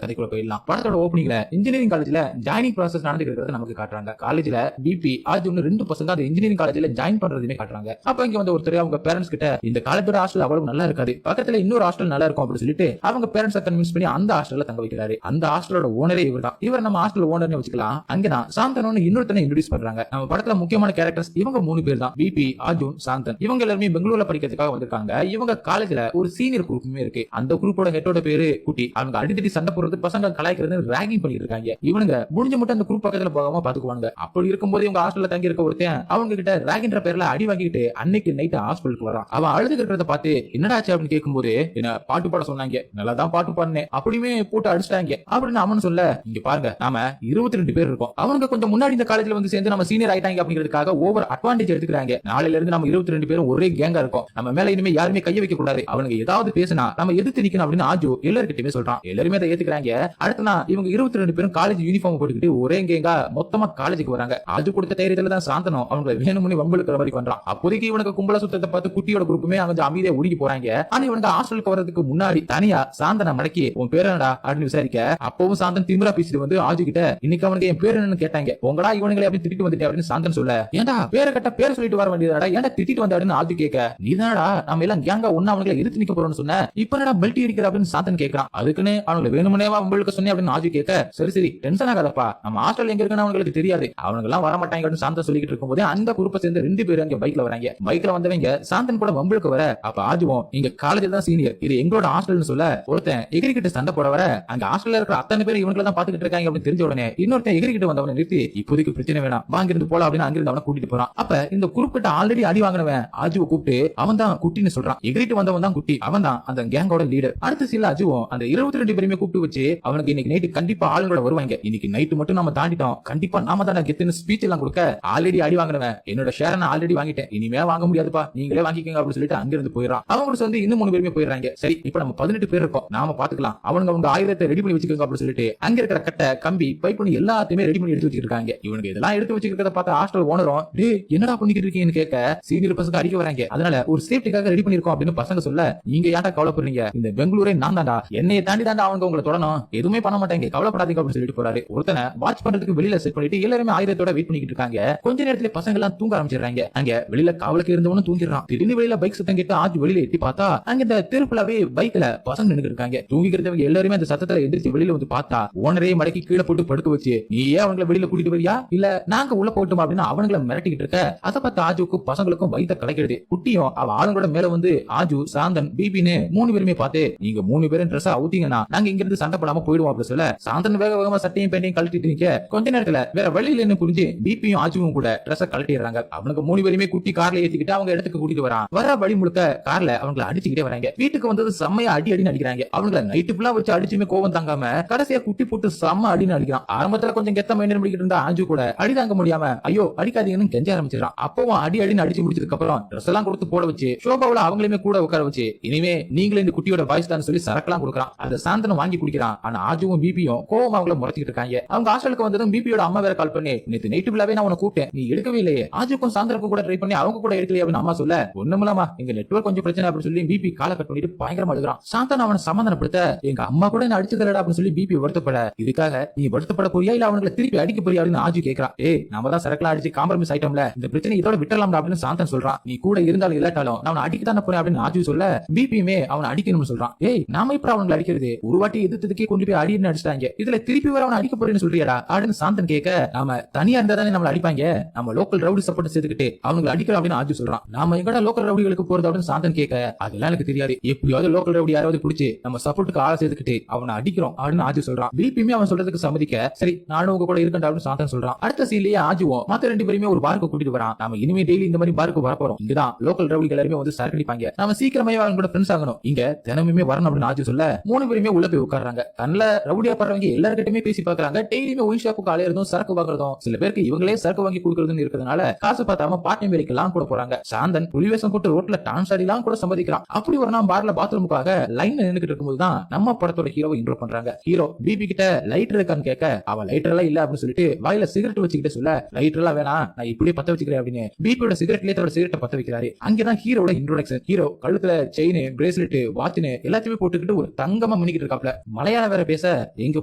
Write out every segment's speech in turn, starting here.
கதைக்குள்ள போயிடலாம். படத்தோட ஓப்பனிங்ல இன்ஜினியரிங் காலேஜ்ல ஜாயினிங் ப்ராசஸ் நடந்துட்டு இருக்கிறத நமக்கு காட்டுறாங்க. காலேஜ்ல பிபி ஆர்ஜுன் 2 பசங்க அந்த இன்ஜினியரிங் காலேஜ்ல ஜாயின் பண்றதுமே காட்டுறாங்க. அப்ப இங்க வந்து ஒருத்தர் அவங்க பேரண்ட்ஸ் கிட்ட இந்த காலேஜோட ஹாஸ்டல் அவ்வளவு நல்லா இருக்காது, பக்கத்துல இன்னொரு ஹாஸ்டல் நல்லா இருக்கும் அப்படின்னு சொல்லிட்டு அவங்க பேரண்ட்ஸை கன்வின்ஸ் பண்ணி அந்த ஹாஸ்டல்ல தங்க வைக்கிறாரு. அந்த ஹாஸ்டலோட ஓனரே இவர் தான். இவர் நம்ம ஹாஸ்டல் ஓனர்னு வச்சுக்கலாம். அங்கதான் சாந்தனு இன்னொருத்தனை இன்ட்ரோடியூஸ் பண்றாங்க. நம்ம படத்துல முக்கியமான கேரக்டர்ஸ் இவங்க 3 பேர் தான். பிபி ஆர்ஜுன் சாந்தன். இவங்க எல்லாரும் பெங்களூர்ல படிக்கிறதுக்காக வந்திருக்காங்க. இவங்க காலேஜ்ல ஒரு சீனியர் குரூப்புமே இருக்கு. அந்த குரூப்போட ஹெட்டோட பேரு குட்டி. அவங்க அடிக்கடி சண்டை போடுறது, பசங்க கலாய்க்கிறது, ராகிங் பண்ணிட்டு இருக்காங்க. இவனுங்க முடிஞ்ச மட்டும் அந்த குரூப் பக்கத்துல போகாம பாத்துக்குவாங்க. அப்படி இருக்கும்போது இவங்க ஹாஸ்டல்ல தங்கி இருக்க ஒருத்தன் அவங்க கிட்ட ராகின்ற பேர்ல அடி வாங்கிட்டு அன்னைக்கு நைட் ஹாஸ்பிட்டலுக்கு வரான். அவன் அழுது இருக்கிறத பார்த்து என்னடா ஆச்சு அப்படின்னு கேட்கும்போது என்ன பாட்டு பாட சொன்னாங்க, நல்லா தான் பாட்டு பாடினேன், அப்படியுமே போட்டு அடிச்சிட்டாங்க அப்படின்னு அவனு சொல்ல, இங்க பாருங்க நாம 22 பேர் இருக்கோம். அவங்க கொஞ்சம் முன்னாடி இந்த காலேஜ்ல வந்து சேர்ந்து நம்ம சீனியர் ஆயிட்டாங்க அப்படிங்கிறதுக்காக ஓவர் அட்வான்டேஜ் எடுத்துக்கிறாங்க. நாளையில இருந்து நம்ம 22 பேரும் ஒரே கேங்கா இருக்கும். நம்ம மேல இனிமே யாருமே கைய வைக்க கூடாது. அவனுங்க ஏதாவது பேசினா நம்ம எதிர்த்து நிக்கணும் அப்படின்னு ஆஜு எல்லார்கிட்டயுமே சொல்றான். எல்லாருமே அதை ஏத்துக்கிறாங்க. அடுத்தனா இவங்க 22 பேரும் காலேஜ் யூனிஃபார்ம் போட்டுக்கிட்டு ஒரே கேங்கா மொத்தமா காலேஜுக்கு வராங்க. ஆஜு கொடுத்த தைரியத்துல தான் சாந்தனம் அவங்களை வேணும்னு வம்பளுக்கிற மாதிரி பண்றான். அப்போதைக்கு இவனுக்கு கும்பல சுத்தத்தை பார்த்து குட்டியோட குரூப்புமே கொஞ்சம் அமைதியா ஒடுங்கி போறாங்க. ஆனா இவனுக்கு ஹாஸ்டலுக்கு வரதுக்கு முன்னாடி தனியா சாந்தனை மடக்கி உன் பேர் என்னடா அப்படின்னு விசாரிக்க, அப்பவும் சாந்தன் திமிரா பேசிட்டு வந்து ஆஜு கிட்ட இன்னைக்கு அவனுக்கு என் பேர் என்னன்னு கேட்டாங்க. உங்களா இவனுங்களை அப்படி திட்டிட்டு வந்துட்டு அப்படின்னு சாந்தன் சொல்ல, ஏன்டா பேரை கட்ட பேரை சொல்லிட்டு வர வேண்டியதாடா, ஏன்டா திட்டிட்டு வந்தாருன்னு ஆஜு கேட்க, நீதானடா நம்ம எல்லாம் கேங்கா ஒண்ணா அவங்களை எதிர்த்து நிக்க போறோம்னு சொன்ன, இப்ப என்னடா பெல்ட் அடிக்கிற அப்படின்னு சாந்தன் கேட்கறான். அதுக்குன்னு அவங்களை வேணுமனேவா உங்களுக்கு சொன்னேன் அப்படின்னு ஆஜு கேட்க, சரி சரி டென்ஷன் ஆகாதப்பா, நம்ம ஹாஸ்டல் எங்க இருக்குன்னு அவங்களுக்கு தெரியாது, அவனுங்க எல்லாம் வர மாட்டாங்க அப்படின்னு சாந்தன் சொல்லிட்டு இருக்கும்போது அந்த குரூப்பை சேர்ந்து 2 பேரும் அங்க பைக்ல வராங்க. பைக்ல வந்தவங்க சாந்தன் கூட வம்பளுக்கு வர, அப்ப ஆஜுவும் இங்க காலேஜ் தான் சீனியர், இது எங்களோட ஹாஸ்டல்னு சொல்ல, ஒருத்தன் எகிரிக்கிட்டு சண்டை போட வர அங்க ஹாஸ்டல்ல இருக்கிற அத்தனை பேர் இவங்களை தான் பாத்துக்கிட்டு இருக்காங்க அப்படின்னு தெரிஞ்ச உடனே இன்னொருத்தன் எகிரிக்கிட்டு வந்தவனை நிறுத்தி, இப்போதைக்கு பிரச்சனை வேணாம் வாங்கிருந்து போலாம் அப்படின்னு அங்கிருந்து அவனை கூட்டிட்டு போறான். அப்ப இந்த குரூப் கிட்ட ஆல்ரெடி அடி வாங்கினவன் ஆஜுவை கூப்பிட்டு அவன் தான் குட்டின்னு சொல்றான். எகிரிட்டு வந்தவன் தான் குட்டி, அவன் தான் அந்த கேங்கோட லீடர். அடுத்த சீல அஜுவும் அந்த 22 பேருமே கூப்பிட்டு வச்சு அவனுக்கு இன்னைக்கு நைட்டு கண்டிப்பா ஆளுங்களோட வருவாங்க, இன்னைக்கு நைட்டு மட்டும் நம்ம தாண்டிட்டோம், கண்டிப்பா நாம தான் கெத்துன்னு ஸ்பீச் எல்லாம் கொடுக்க, ஆல்ரெடி அடி வாங்கினவன் என்னோட ஷேரை நான் ஆல்ரெடி வாங்கிட்டேன், இனிமே வாங்க முடியாதுப்பா நீங்களே வாங்கிக்கங்க அப்படின்னு சொல்லிட்டு அங்கிருந்து போயிடறான். அவங்க கூட வந்து இன்னும் 3 பேருமே போயிடுறாங்க. சரி இப்ப நம்ம 18 பேர் இருக்கோம், நாம பாத்துக்கலாம், அவங்க ஆயுதத்தை ரெடி பண்ணி வச்சுக்கோங்க அப்படின்னு சொல்லிட்டு அங்க இருக்கிற கட்டை கம்பி பைப் பண்ணி எல்லாத்தையுமே ரெடி பண்ணி எடுத்து வச்சிருக்காங்க. இவனுக்கு இதெல்லாம் எடுத்து வச்சிருக்கிறத பார்த்து ஹாஸ்டல் ஓனரும் டேய் என்னடா பண்ணிக்கிட்டு இருக்கீங்கன்னு கேட்க, சீனியர் பசங்க அடிக்க வராங்க, அதனால ஒரு சேஃப்டிக்காக ரெடி பண்ணிருக்கோம் அப்படின்னு பசங்க சொல்ல, நீங்க ஏன்டா கவலைப்படுறீங்க, இந்த பெங்களூரே நான் தான்டா, என்னைய தாண்டி தாண்டா அவங்க உங்களை தொடணும், எதுவுமே பண்ண மாட்டாங்க கவலைப்படாதீங்க அப்படின்னு சொல்லிட்டு போறாரு. ஒருத்தனை வாட்ச் பண்றதுக்கு வெளியில செட் பண்ணிட்டு எல்லாருமே ஆயுதத்தோட வெயிட் பண்ணிட்டு இருக்காங்க. கொஞ்ச நேரத்துல பசங்க எல்லாம் தூங்க ஆரம்பிச்சிடுறாங்க. அங்க வெளியில காவலுக்கு இருந்தவனும் தூங்கிடுறான். திடீர்னு வெளியில பைக் சத்தம் கேட்டு ஆஜு வெளியில எட்டி பார்த்தா அங்க இந்த தெருப்புலாவே பைக்ல பசங்க நின்னுட்டு இருக்காங்க. தூங்கிக்கிறவங்க எல்லாருமே அந்த சத்தத்துல எந்திரிச்சு வெளியில வந்து பார்த்தா ஓனரே மடக்கி கீழே போட்டு படுக்க வச்சு, நீ ஏன் அவங்களை வெளியில கூட்டிட்டு வரியா இல்ல நாங்க உள்ள போட்டுமா அப்படின்னு அவங்களை மிரட்டிக்கிட்டு இருக்க, அதை பார்த்து ஆஜுக்கும் பசங்களுக்கும் வயித்த கலக்கிடுது. குட்டியும் அவ ஆளுங்களோட மேல வந்து ஆஜு சாந்தன் பிபின்னு 3 பேருமே பார்த்து, நீங்க 3 பேரும் ட்ரெஸ் அவுத்தீங்கன்னா நாங்க இங்க இருந்து சண்டை போடாம போயிடுவோம் அப்படின்னு சொல்ல, சாந்தன் வேக வேகமா சட்டையும் பேண்டையும் கழட்டிட்டு நிக்க, கொஞ்ச நேரத்துல வேற வழியில என்ன புரிஞ்சு பிபியும் ஆஜுவும் கூட ட்ரெஸ் கழட்டிடுறாங்க. அவனுக்கு 3 பேருமே குட்டி கார்ல ஏத்திக்கிட்டு அவங்க இடத்துக்கு கூட்டிட்டு வரான். வர வழி முழுக்க கார்ல அவங்களை அடிச்சுக்கிட்டே வராங்க. வீட்டுக்கு வந்தது செம்மையா அடி அடின்னு அடிக்கிறாங்க. அவங்களை நைட்டு ஃபுல்லா வச்சு அடிச்சுமே கோவம் தாங்காம கடைசியா குட்டி போட்டு செம்ம அடின்னு அடிக்கிறான். ஆரம்பத்துல கொஞ்சம் கெத்த மைண்ட் பண்ணிக்கிட்டு இருந்த ஆஞ்சு கூட அடி தாங்க முடியாம ஐயோ அடிக்காதீங்கன்னு கெஞ்ச ஆரம்பிச்சிடறான். அப்பவும் அடி அடின்னு அடிச்சு முடிச்சதுக்கு அப்புறம் ட்ரெஸ் எல்லாம் கொடுத்து போட வச்சு ஷோபாவுல அவங்களையுமே கூட உட்கார வச்சு, இனிமே நீங்களே இந்த குட்டியோட வாய்ஸ் தான் சொல்லி சரக்கெல்லாம் கொடுக்குறான். அந்த சாந்தனம் வாங்கி குடிக்கிறான். ஆனா ஆஜுவும் பிபியும் கோவம் அவங்கள முறைச்சிட்டு இருக்காங்க. அவங்க ஹாஸ்டலுக்கு வந்ததும் பிபியோட அம்மா வேற கால் பண்ணி, நேத்து நைட்டு ஃபுல்லாவே நான் உன்னை கூப்பிட்டேன் நீ எடுக்கவே இல்லையே, ஆஜுக்கும் சாந்தனுக்கும் கூட ட்ரை பண்ணி அவங்க கூட எடுக்கலையே அப்படின்னு அம்மா சொல்ல, ஒண்ணுமில்லாமா எங்க நெட்வொர்க் கொஞ்சம் பிரச்சனை அப்படின்னு சொல்லி பிபி காலை கட் பண்ணிட்டு பயங்கரமா அழுகுறான். சாந்தன் அவனை சமாதானப்படுத்த, எங்க அம்மா கூட என்ன அடிச்சதல்லடா அப்படின்னு சொல்லி பிபி வருத்தப்பட, இதுக்காக நீ வருத்தப்பட போறியா இல்ல அவங்களை திருப்பி அடிக்க போறியா அப்படின்னு ஆஜு கேட்கறான். ஏய் நாம தான் சரக்குலாம் அடிச்சு காம்ப்ரமைஸ் ஆயிட்டோம்ல, இந்த பிரச்சனை இதோட விட்டலாம்டா அப்படின்னு சாந்தன் சொல்றான். நீ கூட இருந்தாலும் இல்லாட்டாலும் நான் அவனை அடிக்க தானே போறேன் அப்படின்னு ஆஜு சொல்ல, பிபியுமே அவனை அடிக்கணும்னு சொல்றான். ஏய் நாம இப்ப அவங்களை அடிக்கிறது, ஒரு வாட்டி எதிர்த்ததுக்கே கொண்டு போய் அடின்னு அடிச்சிட்டாங்க, இதுல திருப்பி வர அவனை அடிக்க போறேன்னு சொல்றியாடா அப்படின்னு சாந்தன் கேட்க, நாம தனியா இருந்தா தானே நம்மள அடிப்பாங்க, நம்ம லோக்கல் ரவுடி சப்போர்ட் சேர்த்துக்கிட்டு அவங்களை அடிக்கிறோம் அப்படின்னு ஆஜு சொல்றான். நாம எங்கடா லோக்கல் ரவுடிகளுக்கு போறது அப்படின்னு சாந்தன் கேட்க, அதெல்லாம் எனக்கு தெரியாது, எப்படியாவது லோக்கல் ரவுடி யாராவது பிடிச்சி நம்ம சப்போர்ட்டுக்கு ஆளை சேர்த்துக்கிட்டு அவனை அடிக்கிறோம் அப்படின்னு ஆஜு சொல்றான். பிபியுமே அவன் சொல்றதுக்கு சம்மதிக்க, சரி நானும் உங்க கூட இருக்கேன் அப்படின்னு சாந்தன் சொல்றான். அடுத்த சீன்லயே ஆஜுவும் மத்த 2 பேருமே ஒரு பாருக்கு கூட்டிட்டு வரான். நாம இனிமே டெய்லி இந்த மாதிரி பாருக்கு வர போறோம், இங்கதான் லோக்கல் ரவுடிகள் எல்லாருமே வந்து சரக்கு அடிப்பாங்க, நாம சீக்கிரமே அவங்க கூட ஃப்ரெண்ட்ஸ் ஆகணும், இங்க தினமுமே வரணும் அப்படின்னு ஆஜு சொல்ல, 3 பேருமே உள்ள போய் உட்கார்றாங்க. கண்ணுல ரவுடியா படுறவங்க எல்லார்கிட்டயுமே பேசி பாக்குறாங்க. டெய்லியுமே ஒயின் ஷாப்புக்கு ஆளே இருந்தும் சரக்கு வாங்குறதும், சில பேருக்கு இவங்களே சரக்கு வாங்கி கொடுக்கறதுன்னு இருக்கிறதுனால காசு பார்த்தாம பார்ட் டைம் வேலைக்கெல்லாம் கூட போறாங்க. சாந்தன் புலிவேஷம் போட்டு ரோட்ல டான்ஸ் ஆடிலாம் கூட சம்பாதிக்கிறான். அப்படி ஒரு நாள் பார்ல பாத்ரூமுக்காக லைன்ல நின்னுக்கிட்டு இருக்கும்போது தான் நம்ம படத்தோட ஹீரோவை இன்ட்ரோ பண்றாங்க. ஹீரோ பிபி கிட்ட லைட்டர் இருக்கான்னு கேட்க, அவ லைட்டர் எல்லாம் இல்ல அப்படின்னு சொல்லிட்டு வாயில சிகரெட் வச்சுக்கிட்டு சொல்ல, லைட்டர் எல்லாம் வேணா நான் இப்படியே பத்த வச்சுக்கிறேன் அப்படின்னு பிபியோட சிகரெட்லயே தோட சிகரெட்டை பத்த வைக்கிறாரு. அங்கதான் ஹீரோட இன்ட்ரோடக்ஷன். ஹீரோ கழுத்துல செயின் பிரேஸ்லெட் வாட்ச்னு எல்லாத்தையுமே போட்டுக்கிட்டு ஒரு தங்கமா மினிக்கிட்டு இருக்காப்ல. மலை மலையாள வேற பேச எங்க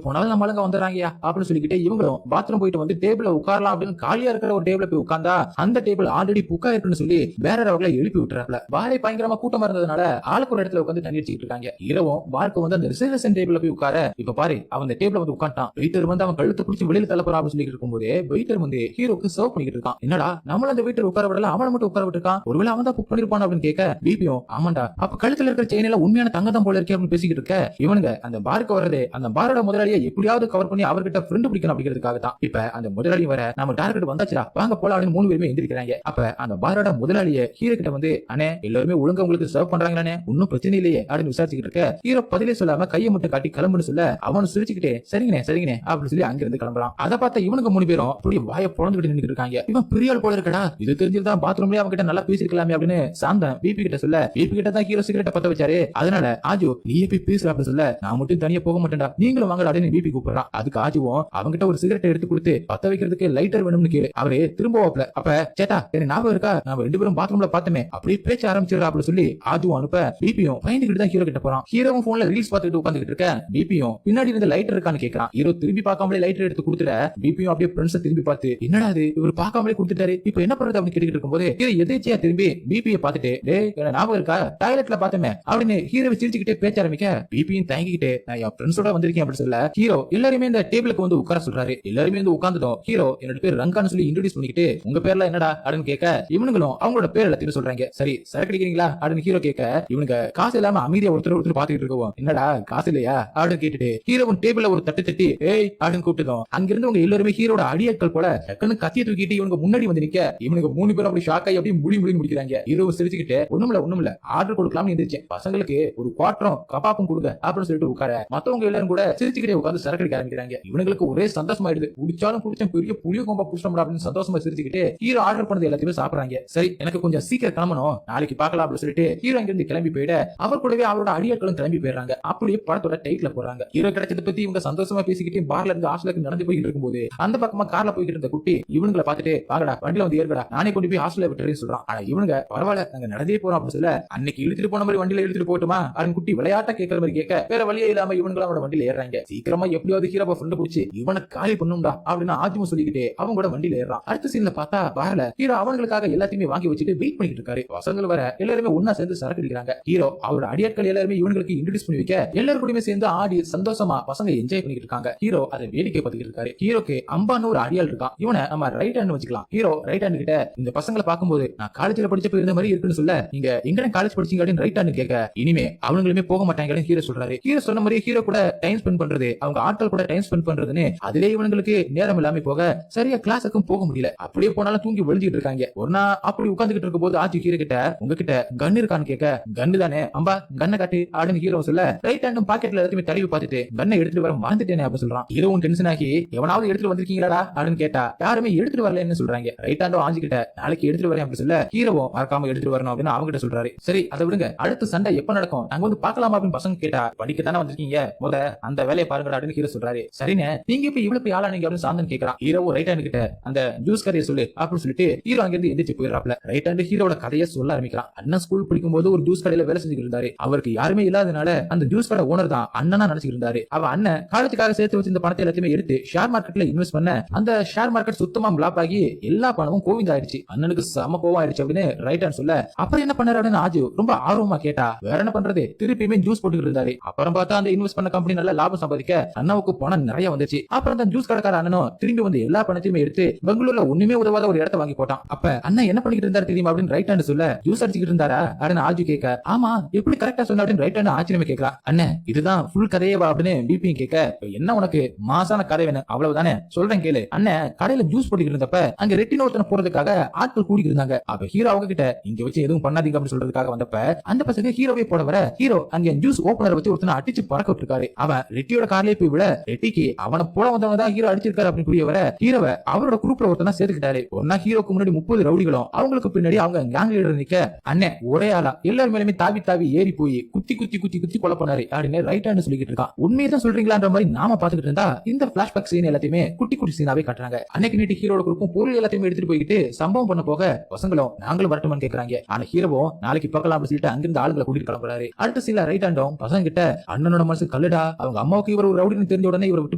போனாலும் நம்ம ஆளுங்க வந்துடுறாங்கயா அப்படின்னு சொல்லிக்கிட்டு இவங்களும் பாத்ரூம் போயிட்டு வந்து டேபிள்ல உட்காரலாம் அப்படின்னு காலியா இருக்கிற ஒரு டேபிள்ல போய் உட்கார்ந்தா அந்த டேபிள் ஆல்ரெடி புக்கா இருக்குன்னு சொல்லி வேற அவர்களை எழுப்பி விட்டுறாப்ல. பாரே பயங்கரமா கூட்டமா இருந்ததுனால ஆளுக்கு ஒரு இடத்துல உட்காந்து தண்ணி அடிச்சிட்டு இருக்காங்க. இரவும் பார்க்க வந்து அந்த ரிசர்வேஷன் டேபிள்ல போய் உட்கார இப்ப பாரு அவன் அந்த டேபிள்ல வந்து உட்கார்ட்டான். வெயிட்டர் வந்து அவன் கழுத்தை பிடிச்சி வெளியில தள்ள போறா அப்படின்னு சொல்லி இருக்கும்போது வெயிட்டர் வந்து ஹீரோக்கு சர்வ் பண்ணிட்டு இருக்கான். என்னடா நம்மள அந்த வெயிட்டர் உட்கார விடல அவனை மட்டும் உட்கார விட்டுருக்கான், ஒருவேளை அவன் தான் புக் பண்ணிருப்பான் அப்படின்னு கேட்க பிபியும் ஆமாண்டா அப்ப கழுத்துல இருக்கிற செயின் எல்லாம் உண்மையான தங்கம் போல இருக்கே அப்படின்னு பேசிக்கிட்டு இருக்க இவனுங்க அந்த பாருக்கு வரதே அந்த பாரோட முதலாளியை எப்படியாவது கவர் பண்ணி அவர்கிட்ட ஃப்ரெண்ட் பிடிக்கணும் அப்படிங்கிறதுக்காக தான். இப்ப அந்த முதலாளி வர நம்ம டார்கெட் வந்தாச்சுடா வாங்க போலாம் அப்படின்னு 3 பேருமே எந்திரிக்கிறாங்க. அப்ப அந்த பாரோட முதலாளியை ஹீரோ கிட்ட வந்து அண்ணே எல்லாருமே ஒழுங்கா உங்களுக்கு சர்வ் பண்றாங்களானே ஒன்னும் பிரச்சனை இல்லையே அப்படின்னு விசாரிச்சுக்கிட்டு இருக்க ஹீரோ பதிலே சொல்லாம கையை மட்டும் காட்டி கிளம்புன்னு சொல்ல அவனு சிரிச்சுக்கிட்டே சரிங்கனே சரிங்கனே அப்படின்னு சொல்லி அங்கிருந்து கிளம்புறான். அதை பார்த்த இவனுக்கு 3 பேரும் அப்படியே வாயை பொழந்துகிட்டு நின்னுட்டு இருக்காங்க. இவன் பெரிய ஆள் போல இருக்கடா, இது தெரிஞ்சிருந்தா பாத்ரூம்லயே அவங்க கிட்ட நல்லா பேசிருக்கலாமே அப்படின்னு சாந்தன் பிபி கிட்ட சொல்ல பிபி கிட்ட தான் ஹீரோ சிகரெட்டை பத்த வச்சாரு, அதனால ஆஜு நீ எப்படி பேசுற அப்படின்னு சொல்ல நான் மட்டும் தனியா போக மாட்டேன்டா நீங்களும் வாங்கடா அப்படின்னு பிபி கூப்பிடுறான். அதுக்கு ஆஜுவும் அவங்கிட்ட ஒரு சிகரெட்டை எடுத்து கொடுத்து பத்த வைக்கிறதுக்கு லைட்டர் வேணும்னு கேளு. அவரே திரும்ப வாப்ல அப்ப சேட்டா எனக்கு ஞாபகம் இருக்கா நாம 2 பேரும் பாத்ரூம்ல பார்த்தோமே அப்படியே பேச்ச ஆரம்பிச்சிடா அப்படின்னு சொல்லி ஆஜுவும் அனுப்ப பிபியும் பயந்துகிட்டு தான் ஹீரோ கிட்ட போறான். ஹீரோவும் போன்ல ரீல்ஸ் பார்த்துட்டு உட்காந்துட்டு இருக்க பிபியும் பின்னாடி இருந்த லைட்டர் இருக்கான்னு கேட்கறான். ஹீரோ திரும்பி பார்க்காமலே லைட்டர் எடுத்து கொடுத்துட பிபியும் அப்படியே ஃப்ரெண்ட்ஸ் திரும்பி பார்த்து என்னடா இது இவர் பார்க்காமலே கொடுத்துட்டாரு இப்ப என்ன பண்றது அப்படின்னு கேட்டுட்டு இருக்கும்போது ஹீரோ எதேச்சியா திரும்பி பிபியை பார்த்துட்டு டேய் என்ன ஞாபகம் இருக்கா டாய்லெட்ல பார்த்தோமே அப்படின்னு ஹீரோவை சிரிச்சுக்கிட்டே பேச்ச ஆரம்பிக்க பிபியும் தயங்கிக்கிட்டே நான் என் ஃப்ரெண்ட்ஸோட வந்திருக்கேன் அப்படின்னு சொல்ல ஹீரோ எல்லாருமே இந்த டேபிளுக்கு வந்து உட்கார சொல்றாரு. எல்லாருமே வந்து உட்கார்ந்துட்டோம். ஹீரோ என்னோட பேர் ரங்கான்னு சொல்லி இன்ட்ரோடியூஸ் பண்ணிக்கிட்டு உங்க பேர்ல என்னடா அப்படின்னு கேட்க இவனுங்களும் அவங்களோட பேர் எல்லாத்தையும் சொல்றாங்க. சரி சரக்கு அடிக்கிறீங்களா அப்படின்னு ஹீரோ கேட்க இவனுங்க காசு இல்லாம அமைதியா ஒருத்தர் பாத்துக்கிட்டு இருக்கோம். என்னடா காசு இல்லையா அப்படின்னு கேட்டுட்டு ஹீரோவும் டேபிள்ல ஒரு தட்டு தட்டி ஏய் அப்படின்னு கூப்பிட்டதும் அங்கிருந்து அவங்க எல்லாருமே ஹீரோட அடியாட்கள் போல டக்குன்னு கத்திய தூக்கிட்டு இவங்க முன்னாடி வந்து நிக்க இவனுக்கு 3 பேரும் அப்படி ஷாக் ஆகி அப்படியே முடி முடிக்கிறாங்க. ஹீரோ சிரிச்சுக்கிட்டு ஒண்ணுமில்ல ஆர்டர் கொடுக்கலாம்னு எந்திரிச்சேன், பசங்களுக்கு ஒரு குவாட்டரும் கபாப்பும் கொடுங்க அப்படின்னு சொல்லிட்டு உட்கார மத்தவங்க எல்லாரும் கூட சிரிச்சுக்கிட்டே உட்கார்ந்து சரக்கு அடிக்க ஆரம்பிக்கிறாங்க. இவனுங்களுக்கு ஒரே சந்தோஷமாயிடுது, குடிச்சாலும் குடிச்சேன் பெரிய புளிய கொம்பா புடிச்சோம்டா அப்படின்னு சந்தோஷமா சிரிச்சுக்கிட்டு ஹீரோ ஆர்டர் பண்ணது எல்லாத்தையுமே சாப்பிடுறாங்க. சரி எனக்கு கொஞ்சம் சீக்கிரம் கிளம்பணும் நாளைக்கு பார்க்கலாம் அப்படின்னு சொல்லிட்டு ஹீரோ இங்கிருந்து கிளம்பி போயிட அவர் கூடவே அவரோட அடியாட்களும் கிளம்பி போயிடுறாங்க. அப்படியே படத்தோட டைட்டில் போறாங்க. ஹீரோ கிடைச்சதை பத்தி இவங்க சந்தோஷமா பேசிக்கிட்டு பார்ல இருந்து ஹாஸ்டலுக்கு நடந்து போயிட்டு இருக்கும்போது அந்த பக்கமா கார்ல போயிட்டு இருந்த குட்டி இவனுங்களை பார்த்துட்டு வாங்கடா வண்டியில வந்து ஏறுகடா நானே கொண்டு போய் ஹாஸ்டல்ல விட்டுறேன்னு சொல்றான். ஆனா இவனுங்க பரவாயில்ல நாங்க நடந்தே போறோம் அப்படின்னு சொல்ல அன்னைக்கு இழுத்துட்டு போன மாதிரி வண்டியில இழுத்துட்டு போட்டுமா அப்படின்னு குட்டி விளையாட்டா கேட்கற மாதிரி கேட்க வேற வழியே இல்லாம இவனுங்களும் அவனோட வண்டியில ஏறாங்க. சீக்கிரமா எப்படியாவது ஹீரோவை ஃப்ரெண்ட் பிடிச்சி இவனை காலி பண்ணும்டா அப்படின்னு ஆஜிமும் சொல்லிக்கிட்டே அவங்க கூட வண்டியில ஏறான். அடுத்த சீன்ல பார்த்தா பார்ல ஹீரோ அவங்களுக்காக எல்லாத்தையுமே வாங்கி வச்சுட்டு வெயிட் பண்ணிட்டு இருக்காரு. பசங்க வர எல்லாருமே ஒன்னா சேர்ந்து சரக்கு அடிக்கிறாங்க. ஹீரோ அவரோட அடியாட்கள் எல்லாருமே இவங்களுக்கு இன்ட்ரோடியூஸ் பண்ணி வைக்க எல்லாரும் கூடமே சேர்ந்து ஆடி சந்தோஷமா பசங்க என்ஜாய் பண்ணிட்டு இருக்காங்க. ஹீரோ அதை வேடிக்கை பார்த்துட்டு இருக்காரு. ஹீரோக்கு அம்பான்னு ஒரு அடியாள் இருக்கான். இவனை நம்ம ரைட் ஹேண்ட் வச்சுக்கலாம். ஹீரோ ரைட் ஹேண்ட் கிட்ட இந்த பசங்களை பார்க்கும்போது நான் காலேஜ்ல படிச்சப்ப இருந்த மாதிரி இருக்குன்னு சொல்ல நீங்க எங்க காலேஜ் படிச்சீங்க அப்படின்னு ரைட் ஹேண்ட் கேட்க இனிமே அவங்களுமே போக மாட்டாங்க ஹீரோ சொல்றாரு. ஹீரோ சொன்ன மாதிரி ஹீரோ கூட டைம் ஸ்பெண்ட் பண்றது அவங்க ஆட்கள் கூட டைம் ஸ்பெண்ட் பண்றதுன்னு அதிலே இவங்களுக்கு நேரம் இல்லாம போக சரியா கிளாஸுக்கும் போக முடியல. அப்படியே போனாலும் தூங்கி விழுந்துட்டு இருக்காங்க. ஒரு நாள் அப்படி உட்கார்ந்துட்டு இருக்கும் போது ஆச்சு ஹீரோ கிட்ட உங்ககிட்ட கன் இருக்கான்னு கேட்க கன்னு தானே அம்பா கண்ணை காட்டு அப்படின்னு ஹீரோ சொல்ல ரைட் ஹேண்டும் பாக்கெட்ல எல்லாத்தையுமே தடவி பார்த்துட்டு கண்ணை எடுத்துட்டு வர மறந்துட்டேனே அப்படி சொல்றான். ஹீரோவும் டென்ஷன் ஆகி எவனாவது எடுத்துட்டு வந்திருக்கீங்களா அப்படின்னு கேட்டா யாருமே எடுத்துட்டு வரலன்னு சொல்றாங்க. ரைட் ஹேண்டும் ஆஞ்சு கிட்ட நாளைக்கு எடுத்துட்டு வரேன் அப்படி சொல்ல ஹீரோவும் மறக்காம எடுத்துட்டு வரணும் அப்படின்னு அவங்க கிட்ட சொல்றாரு. சரி அதை விடுங்க அடுத்த சண்டை எப்ப நடக்கும் நாங்க வந்து பாக்கலாமா அப்படின்னு பசங்க கேட்டா படிக்கத்தானே வந்திருக்கீங்க முத அந்த வேலையை பாருங்க அப்படின்னு ஹீரோ சொல்றாரு. சரின்னு நீங்க இப்ப இவ்வளவு போய் ஆளானீங்க அப்படின்னு சாந்தன் கேட்கறான். ஹீரோவும் ரைட் ஹேண்ட் கிட்ட அந்த ஜூஸ் கதையை சொல்லு அப்படின்னு சொல்லிட்டு ஹீரோ அங்கிருந்து எந்திரிச்சு போயிடறாப்ல. ரைட் ஹேண்ட் ஹீரோட கதையை சொல்ல ஆரம்பிக்கிறான். அண்ணன் ஸ்கூல் படிக்கும் போது ஒரு ஜூஸ் கடையில வேலை செஞ்சுட்டு இருந்தாரு. அவருக்கு யாருமே இல்லாதனால அந்த ஜூஸ் கடை ஓனர் தான் அண்ணனா நினைச்சிட்டு இருந்தாரு. அவ அண்ணன் காலேஜுக்காக சேர்த்து வச்சிருந்த பணத்தை எல்லாத்தையுமே எடுத்து ஷேர் மார்க்கெட்ல இன்வெஸ்ட் பண்ண அந்த ஷேர் மார்க்கெட் சுத்தமா பிளாப் ஆகி எல்லா பணமும் கோவிந்த் ஆயிடுச்சு. அண்ணனுக்கு சம கோவம் ஆயிடுச்சு அப்படின்னு ரைட் ஹேண்ட் சொல்ல அப்புறம் என்ன பண்ணாரு அப்படின்னு ஆஜு ரொம்ப ஆர்வமா கேட்டா வேற என்ன பண்றது திருப்பியுமே ஜூஸ் போட்டுக்கிட்டு இருந்தாரு. அப்புறம் பார்த்தா அந்த இன்வெஸ்ட் பண்ண கம்பெனி நல்ல லாபம் சம்பாதிக்க அண்ணாவுக்கு பணம் நிறைய வந்துச்சு. அப்புறம் அந்த ஜூஸ் கடைக்கார அண்ணனும் திரும்பி வந்து எல்லா பணத்தையுமே எடுத்து பெங்களூர்ல ஒண்ணுமே உதவாத ஒரு இடத்தை வாங்கி போட்டான். அப்ப அண்ணன் என்ன பண்ணிட்டு இருந்தாரு தெரியுமா அப்படின்னு ரைட் ஹேண்ட் சொல்ல ஜூஸ் அடிச்சுக்கிட்டு இருந்தாரா அப்படின்னு ஆஜு கேட்க ஆமா எப்படி கரெக்டா சொன்ன அப்படின்னு ரைட் ஹேண்ட் ஆச்சரியமா கேட்கலாம். அண்ணன் இதுதான் ஃபுல் கதையே அப்படின்னு பிபி கேட்க என்ன உனக்கு மாசான கதை வேணும் அவ்வளவுதானே சொல்றேன் கேளு. அண்ணன் கடையில ஜூஸ் போட்டுக்கிட்டு இருந்தப்ப அங்க ரெட்டினோ ஒருத்தனை போறதுக்காக ஆட்கள் கூடிக்கிட்டு இருந்தாங்க. அப்ப ஹீரோ அவங்க கிட்ட இங்க வச்சு எதுவும் பண்ணாதீங்க அப்படின்னு சொல்றதுக்காக வந்தப்ப அந்த பசங்க ஹீரோவே போட வர ஹீரோ அங்க ஜூஸ் ஓபனர் வச்சு ஒருத்தனை அடிச்சு பறக்க விட்டுருக்காரு. அவன் ரெட்டியோட கார்லயே போய் விட ரெட்டிக்கு அவனை போட வந்தவங்க தான் ஹீரோ அடிச்சிருக்காரு அப்படின்னு புரிய வர ஹீரோவை அவரோட குரூப்ல ஒருத்தனா சேர்த்துக்கிட்டாரு. ஒன்னா ஹீரோக்கு முன்னாடி 30 ரவுடிகளும் அவங்களுக்கு பின்னாடி அவங்க கேங் லீடர் நிக்க அண்ணன் ஒரே ஆளா எல்லாரும் மேலுமே தாவி தாவி ஏறி போய் குத்தி குத்தி குத்தி குத்தி கொலை பண்ணாரு அப்படின்னு ரைட் ஹேண்ட் சொல்லிக்கிட்டு இருக்கான். உண்மையதான் சொல்றீங்களான்ற மாதிரி நாம பாத்துக்கிட்டு இருந்தா இந்த பிளாஷ்பேக் சீன் எல்லாத்தையுமே குட்டி குட்டி சீனாவே காட்டுறாங்க. அன்னைக்கு நீட்டு ஹீரோட குரூப்பும் பொருள் எல்லாத்தையுமே எடுத்துட்டு போய்கிட்டு சம்பவம் பண்ண போக பசங்களும் நாங்களும் வரட்டுமான்னு கேக்குறாங்க. ஆனா ஹீரோவும் நாளைக்கு பார்க்கலாம் அப்படின்னு சொல்லிட்டு அங்கிருந்து ஆளுங்களை கூட்டிட்டு கிளம்புறாரு. அடுத்த சீன்ல ரைட் ஹேண்டும் பசங்க கிட்ட அண்ணனோட மனசு கல்லுடா, அவங்க அம்மாவுக்கு இவர் ஒரு ரவுடின்னு தெரிஞ்ச உடனே இவரை விட்டு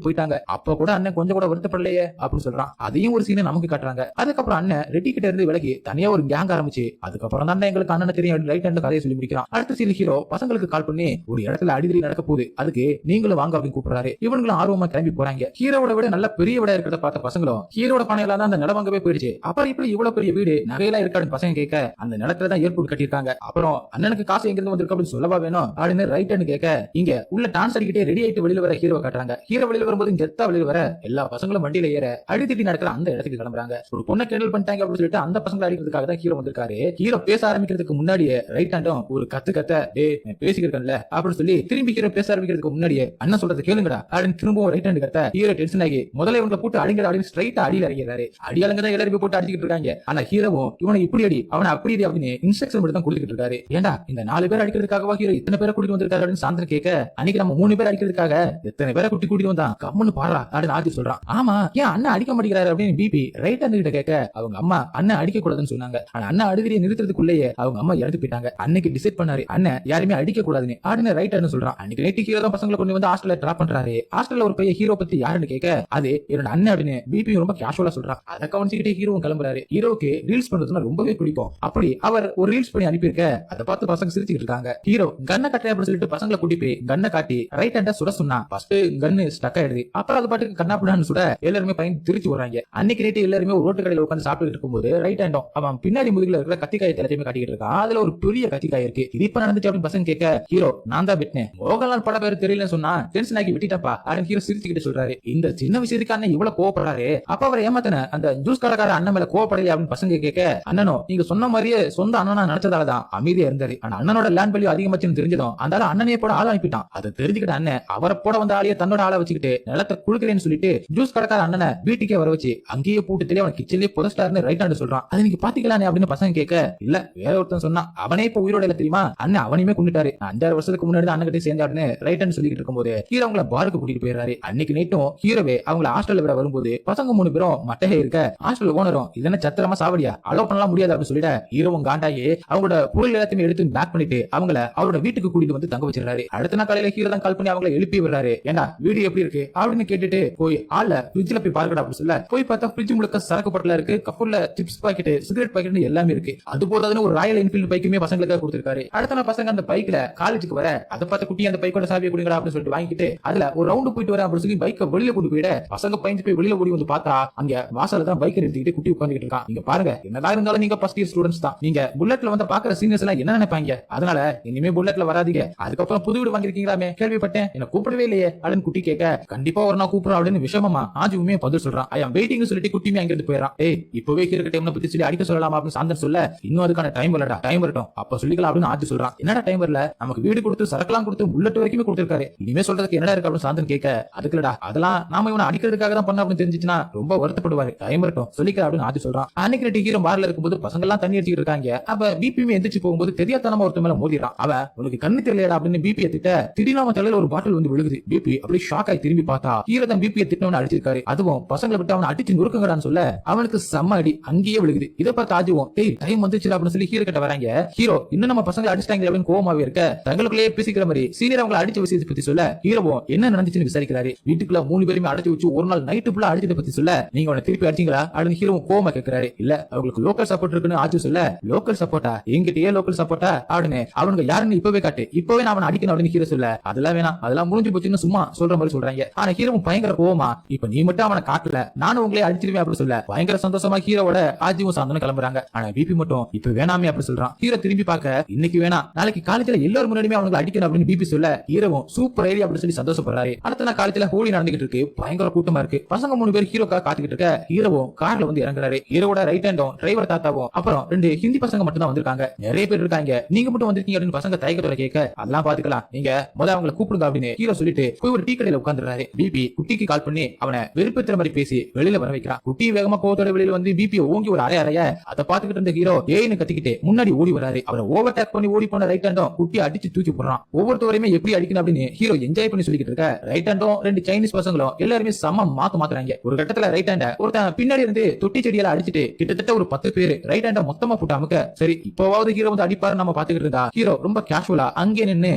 போயிட்டாங்க, அப்ப கூட அண்ணன் கொஞ்சம் கூட வருத்தப்படலையே அப்படின்னு சொல்றான். அதையும் ஒரு சீனை நமக்கு காட்டுறாங்க. அதுக்கப்புறம் அண்ணன் ரெட்டி கிட்ட இருந்து விலகி தனியா ஒரு கேங் ஆரம்பிச்சு அதுக்கப்புறம் தான் எங்களுக்கு அண்ணன் தெரியும் ரைட் ஹேண்ட் கதையை சொல்லி முடிக்கிறான். அடுத்த சீன் ஹீரோ பசங்களுக்கு கால் பண்ணி ஒரு இடத்துல அடிதடி நடக்க போகுது, அதுக்கு நீங்களும் வாங்க அப்படின்னு கூப்பிடுறாரு. இவங்களும் ஆர்வமா கிளம்பி போறாங்க. ஹீரோட விட நல்ல பெரிய விட இருக்கிறத பார்த்த பசங்களும் ஹீரோட பணையெல்லாம் தான் அந்த நிலம் வாங்கவே போயிடுச்சு, அப்புறம் இப்படி இவ்வளவு பெரிய வீடு நகையெல்லாம் இருக்கான்னு பசங்க கேட்க அந்த நிலத்துல தான் ஏற்போர்ட் கட்டியிருக்காங்க. அப்புறம் அண்ணனுக்கு காசு எங்கிருந்து வந்திருக்கு அப்படின்னு சொல்லவா வேணும் அப்படின்னு ரைட் ஹேண்ட் கேட்க இங்க உள்ள டான்ஸ் அடிக்கிட்டே ரெடி ஆயிட்டு வெளியில வர ஹீரோ காட்டுறாங்க. ஹீரோ வெளியில வரும்போது கெத்தா வெளியில வர எல்லா பசங்களும் வண்டியில ஏற அடித்தடி நடக்கிற அந்த இடத்துக்கு கிளம்புறாங்க. ஒரு பொண்ணை கிண்டல் பண்ணிட்டாங்க அப்படின்னு சொல்லிட்டு அந்த பசங்களை அடிக்கிறதுக்காக தான் ஹீரோ வந்திருக்காரு. ஹீரோ பேச ஆரம்பிக்கிறதுக்கு முன்னாடியே ரைட் ஹேண்டும் ஒரு கத்த பேசிக்கிறேன்ல அப்படின்னு சொல்லி திரும்பி ஹீரோ பேச ஆரம்பிக்கிறதுக்கு முன்னாடியே அண்ணன் சொல்றது கேளுங்கடா அப்படின்னு திரும்பவும் ரைட் ஹேண்ட் கத்த ஹீரோ டென்ஷன் ஆகி முதல்ல இவங்களை போட்டு அடிங்கடா அப்படின்னு ஸ்ட்ரைட்டா அடியில் இறங்கிறாரு. அடியாளங்க தான் எல்லாரும் போட்டு அடிச்சுட்டு இருக்காங்க. ஆனா ஹீரோவும் இவனை இப்படி அடி அவனை அப்படி அடி அப்படின்னு இன்ஸ்ட்ரக்ஷன் மட்டும் தான் கொடுத்துட்டு இருக்காரு. ஏண்டா இந்த 4 பேர் அடிக்கிறதுக்காகவா ஹீரோ இத்தனை பேரை கூட்டிட்டு வந்திருக்காரு அப்படின்னு சாந்தன் கேட்க அன்னைக்கு நம்ம 3 பேர் அடிக்கிறதுக்காக எத்தனை பேரை கூட்டிட்டு வந்தான் கம்முன்னு பாடுறா அப்படின்னு ஆதி சொல்றான். ஆமா ஏன் அண்ணன் அடிக்க மாட்டேங்கிறாரு அப்படின்னு பிபி ரைட் ஹேண்ட் கிட்ட கேட்க அவங்க அம்மா அண்ணன் அடிக்க கூடாதுன்னு சொன்னாங்க. ஆனா அண்ணன் அடிதடியை நிறுத்துறதுக்குள்ளேயே அவங்க அம்மா இறந்து போயிட்டாங்க. அன்னைக்கு டிசைட் பண்ணாரு அண்ணன் யாருமே அடிக்க கூடாதுன்னு அப்படின்னு ரைட் ஹேண்ட் சொல்றான். அன்னைக்கு நைட்டு ஹீரோ தான் பசங்களை கொண்டு வந்து ஹாஸ்டல்ல டிராப் பண்றாரு. ஹாஸ்டல்ல ஒரு பையன் ஹீரோ பத்தி யாருன்னு கேட்க அது என்னோட அண்ணன் அப்படின்னு பிபி ரொம்ப கேஷுவலா சொல்றான். அதை கவனிச்சுக்கிட்டே ஹீரோவும் கிளம்புறாரு. ஹீரோக்கு ரீல்ஸ் பண்றதுன்னா ரொம்பவே பிடிக்கும். அப்படி அவர் ஒரு ரீல்ஸ் பண்ணி அனுப்பியிருக்க அதை பார்த்து பசங்க சிரிச்சுட்டு இருக்காங்க. ஹீரோ கண்ணை கட்டை அப்படின்னு சொல்லிட்டு பசங்களை கூட்டி போய் கண்ணை காட்டி ரைட் ஹேண்ட சுட சொன்னா ஃபர்ஸ்ட் கன்னு ஸ்டக் ஆயிடுது. அப்புறம் அது பாட்டுக்கு கண்ணாப்புடான்னு சுட எல்லாருமே பையன் திருச்சி வர்றாங்க. அன்னைக்கு நைட்டு எல்லாருமே ஒரு ரோட்டு கடையில உட்காந்து சாப்பிட்டு இருக்கும்போது ரைட் ஹேண்டும் அவன் பின்னாடி முதுகுல இருக்கிற கத்திக்காயை எல்லாத்தையுமே காட்டிட்டு இருக்கான். அதுல ஒரு பெரிய கத்திக்காய் இருக்கு. இது இப்ப நடந்துச்சு அப்படின்னு பசங்க கேட்க ஹீரோ நான் தான் வெட்டினேன், மோகன்லால் பட பேரு தெரியலன்னு சொன்னா டென்ஷன் ஆகி விட்டுட்டப்பா அப்படின்னு ஹீரோ சிரிச்சுக்கிட்டு சொல்றாரு. இந்த சின்ன விஷயத்துக்கு அண்ணன் இவ்வளவு கோவப்படுறாரு, அப்ப அவரை ஏமாத்தின அந்த ஜூஸ் கடைக்கார அண்ணன் மேல கோவப்படலையா அப்படின்னு பசங்க கேட்க அண்ணனோ நீங்க சொன்ன மாதிரியே சொந்த அண்ணனா நினைச்சதாலதான் அமைதியா இருந்தாரு. ஆனா அண்ணனோட லேண்ட் வேல்யூ அதிகமாச்சுன்னு தெரிஞ்சதும் அந்த அண்ணனையே போட ஆள் அனுப்பிட்டான். அதை தெரிஞ்சுக்கிட்ட அண்ணன் அவரை போட வந்த ஆளையே தன்னோட ஆளை வச்சுக்கிட்டு நிலத்தை குடுக்கிறேன்னு சொல்லிட்டு ஜூஸ் கடைக்கார அண்ணனை வீட்டுக்கே வர வச்சு அங்கேயே போட்டு தெளிய அவன் கிச்சன்லயே புதஸ்டார்னு ரைட் ஹேண்ட் சொல்றான். அது நீங்க பாத்தீங்களானே அப்படின்னு பசங்க கேட்க இல்ல வேற ஒருத்தன் சொன்னா அவனே இப்ப உயிரோட இல்ல தெரியுமா, அண்ணன் அவனையுமே கொண்டுட்டாரு, 5-6 வருஷத்துக்கு முன்னாடி அண்ணன் கிட்ட சேர்ந்தாருன்னு ரைட் ஹேண்ட் சொல்லிட்டு இருக்கும்போது ஹீரோ அவங்கள பாருக்கு கூட்டிட்டு போயிடுறாரு. அன்னைக்கு நைட்டும் ஹீரோவே அவங்கள ஹாஸ்டல்ல விட வரும்போது பசங்க 3 பேரும் மட்டையே இருக்க ஹாஸ்டல் ஓனரும் இதென்ன சத்திரமா சாவடியா அலோ பண்ணலாம் முடியாது அப்படின்னு சொல்லிட்டு ஹீரோவும் காண்டாகி அவங்களோட பொருள் எல்லாத்தையுமே எடுத்து பேக் பண்ணிட்டு அவங்கள அவரோட வீட்டுக்கு கூட்டிட்டு வந்து தங்க வச்சிருக்காரு. அடுத்த நாள் காலையில ஹீரோ தான் கால் பண்ணி அவங்களை எழுப்பி விடுறாரு. ஏண்டா வீடு எப்படி இருக்கு அப்படின்னு கேட்டுட்டு போய் ஆள்ல ஃப்ரிட்ஜ்ல போய் பாருங்கடா அப்படின்னு சொல்ல போய் பார்த்தா ஃப்ரிட்ஜ் முழுக்க சரக்கு பட்டல இருக்கு, கப்புல சிப்ஸ் பாக்கெட் சிகரெட் பாக்கெட் எல்லாமே இருக்கு. அது போதாதுன்னு ஒரு ராயல் என்ஃபீல்டு பைக்குமே பசங்களுக்காக கொடுத்திருக்காரு. அடுத்த நாள் பசங்க அந்த பைக்ல காலேஜுக்கு வர அதை பார்த்து குட்டி அந்த பைக்கோட சாவியை கொடுங்கடா அப்படின்னு சொல்லிட்டு வாங்கிட்டு அதுல ஒரு ரவுண்டு போயிட்டு வர அப்படின்னு சொல்லி பைக்கை வெளியில கொண்டு போயிட பசங்க பயந்து போய் வெளியில ஓடி வந்து பார்த்தா அங்க வாசல்ல தான் பைக்கை நிறுத்திட்டு குட்டி உட்காந்துட்டு இருக்கான். இங்க பாருங்க என்னதான் இருந்தாலும் நீங்க ஃபர்ஸ்ட் இயர் ஸ்டூடெண்ட்ஸ் தான், நீங்க புல்லட்ல வந்து பாக்குற சீனியர்ஸ் எல்லாம் என்ன நினைப்பாங்க, அதனால இனிமே புல்லட்ல வராதீங்க, அதுக்கப்புறம் புது வீடு வாங்கிருக்கீங்களாமே கேள்விப்பட்டேன், என்ன கூப்பிடவே இல்லையே அப்படின்னு குட்டி கேட்க கண்டிப்பா ஒரு நாள் கூப்பிடுறோம் அப்படின்னு விஷமமா ஆஜுமே பதில் சொல்றான். ஐ அம் வெயிட்டிங் சொல்லிட்டு குட்டியுமே அங்கிருந்து போயிடறான். ஏய் இப்பவே இருக்கிற டைம்ல பத்தி சொல்லி அடிக்க சொல்லலாமா அப்படின்னு சாந்தன் சொல்ல இன்னும் அதுக்கான டைம் வரலடா, டைம் வரட்டும் அப்ப சொல்லிக்கலாம் அப்படின்னு ஆஜு சொல்றான். என்னடா டைம் வரல, நமக்கு வீடு கொடுத்து சரக்குலாம் கொடுத்து புல்லட் வரைக்குமே கொடுத்திருக்காரு, இனிமே சொல்றதுக்கு என்னடா இருக்கு அப்படின்னு சாந்தன் கேட்க அதுக்குலடா அதெல்லாம் நாம இவனை அடிக்கிறதுக்காக தான் பண்ண அப்படின்னு தெரிஞ்சுச்சுன்னா ரொம்ப வருத்தப்படுவாரு, டைம் வரட்டும் சொல்லிக்கலாம் அப்படின்னு ஆஜு சொல்றான். அன்னைக்கு நைட்டு ஹீரோ பார்ல இருக்கும்போது பசங்க எல்லாம் தண்ணி அடிச்சிட்டு இருக்காங்க. அப்ப பிபியுமே எந்திரிச்சு போகும்போது தெரியாதனமா ஒருத்த மேல மோதிறான். அவன் உனக்கு கண்ணு தெரியலடா அப்படின்னு பிபி திட்ட திடீர்னு அவன் தலையில ஒரு பாட்டில் வந்து விழுகுது. பிபி அப்படியே ஷாக் ஆகி திரும்பி பார்த்தா ஹீரோ தான் பிபியை திட்டவன அடிச்சிருக்காரு. அதுவும் பசங்களை விட்டு அவனை அடிச்சு நொறுக்குங்கடான்னு சொல்ல அவனுக்கு செம்ம அடி அங்கேயே விழுகுது. இதை பார்த்து ஆஜுவும் டேய் டைம் வந்துச்சு அப்படின்னு சொல்லி ஹீரோ கிட்ட வராங்க. ஹீரோ இன்னும் நம்ம பசங்களை அடிச்சிட்டாங்க அப்படின்னு கோவமாவே இருக்க தங்களுக்குள்ளேயே பேசிக்கிற மாதிரி சீனியர் அவங்களை அடிச்ச விஷயத்தை பத்தி சொல்ல ஹீரோவும் என்ன நடந்துச்சுன்னு விசாரிக்கிறாரு. வீட்டுக்குள்ள 3 பேருமே அடைச்சு வச்சு ஒரு நாள் நைட்டு ஃபுல்லா அடிச்சதை பத்தி சொல்ல நீங்க அவனை திருப்பி அடிச்சீங்களா அப்படின்னு ஹீரோவும் கோவமா கேட்கிறாரு. இல்ல அவங்களுக்கு லோக்கல் சப்போர்ட் இருக்குன்னு ஆஜு சொல்ல லோக்கல் சப்போர்ட்டா எங்கிட்டயே லோக்கல் சப்போர்ட்டா அப்படின்னு அவனுக்கு யாருன்னு இப்பவே காட்டு, இப்பவே நான் அவனை அடிக்கணும் அப்படின்னு ஹீரோ சொல்ல அதெல்லாம் வேணாம் அதெல்லாம் முடிஞ்சு போச்சுன்னு சும்மா சொல்ற மாதிரி சொல்றாங்க. ஆனா ஹீரோவும் பயங்கர கோவமா இப்ப நீ மட்டும் அவனை காட்டல நானும் உங்களே அடிச்சிருவேன் அப்படின்னு சொல்ல பயங்கர சந்தோஷமா ஹீரோவோட ஆஜுவும் சாந்தனும் கிளம்புறாங்க. ஆனா பிபி மட்டும் இப்ப வேணாமே அப்படி சொல்றான். ஹீரோ திரும்பி பார்க்க இன்னைக்கு வேணாம் நாளைக்கு காலேஜ்ல எல்லாரும் முன்னாடியுமே அவங்களை அடிக்கணும் அப்படின்னு பிபி சொல்ல ஹீரோவும் சூப்பர் ஐடியா அப்படின்னு சொல்லி சந்தோஷப்படுறாரு. அடுத்த நாள் காலேஜ்ல ஹோலி நடந்துகிட்டு இருக்கு, பயங்கர கூட்டமா இருக்கு. பசங்க 3 பேர் ஹீரோக்காக காத்துக்கிட்டு இருக்க ஹீரோவும் கார்ல வந்து இறங்குறாரு. ஹீரோட ரைட் ஹேண்டும் டிரைவர் தாத்தாவும் அப்புறம் 2 ஹிந்தி பசங்க மட்டும் தான் வந்திருக்காங்க. நிறைய பேர் இருக்காங்க, நீங்க மட்டும் வந்திருக்கீங்க அப்படின்னு பசங்க தயக்கத்தோட கேட்க அதெல்லாம் பாத்துக்கலாம் நீங்க முதல்ல அவங்களை கூப்பிடுங்க அப்படின்னு ஹீரோ சொல்லிட்டு போய் ஒரு டீ கடையில உட்கார்ந்துறாரு. பிபி குட்டிக்கு கால் பண்ணி அவனை வெறுப்பேத்துற மாதிரி பேசி வெளியில வர வைக்கிறான். குட்டி வேகமா கோவத்தோட வெளியில வந்து பிபியை ஓங்கி ஒரு அறைய அதை பாத்துக்கிட்டு இருந்த ஹீரோ ஏன்னு கத்திக்கிட்டு முன்னாடி ஓடி வராரு. அவரை ஓவர் டேக் பண்ணி ஓடி போன ரைட் ஹேண்டும் குட்டி அடிச்சு தூக்கி போடுறான். ஒவ்வொருத்தவரையுமே எப்படி அடிக்கணும் அப்படின்னு ஹீரோ என்ஜாய் பண்ணி சொல்லிக்கிட்டு இருக்க ரைட் ஹேண்டும் 2 சைனீஸ் பசங்களும் எல்லாருமே சம மாத்துறாங்க. ஒரு கட்டத்துல ரைட் ஹேண்ட ஒருத்தன் பின்னாடி இருந்து தொட்டி செடியால அடிச்சுட்டு கிட்டத்தட்ட ஒரு 10 பேர் ரைட் ஹேண்ட மொத்தமா போட்டு அமுக்க சரி இப்போவாவது ஹீரோ வந்து அடிப்பாரு நம்ம பாத்துக்கிட்டு இருந்தா ஹீரோ ரொம்ப கேஷுவலா அங்கே நின்னு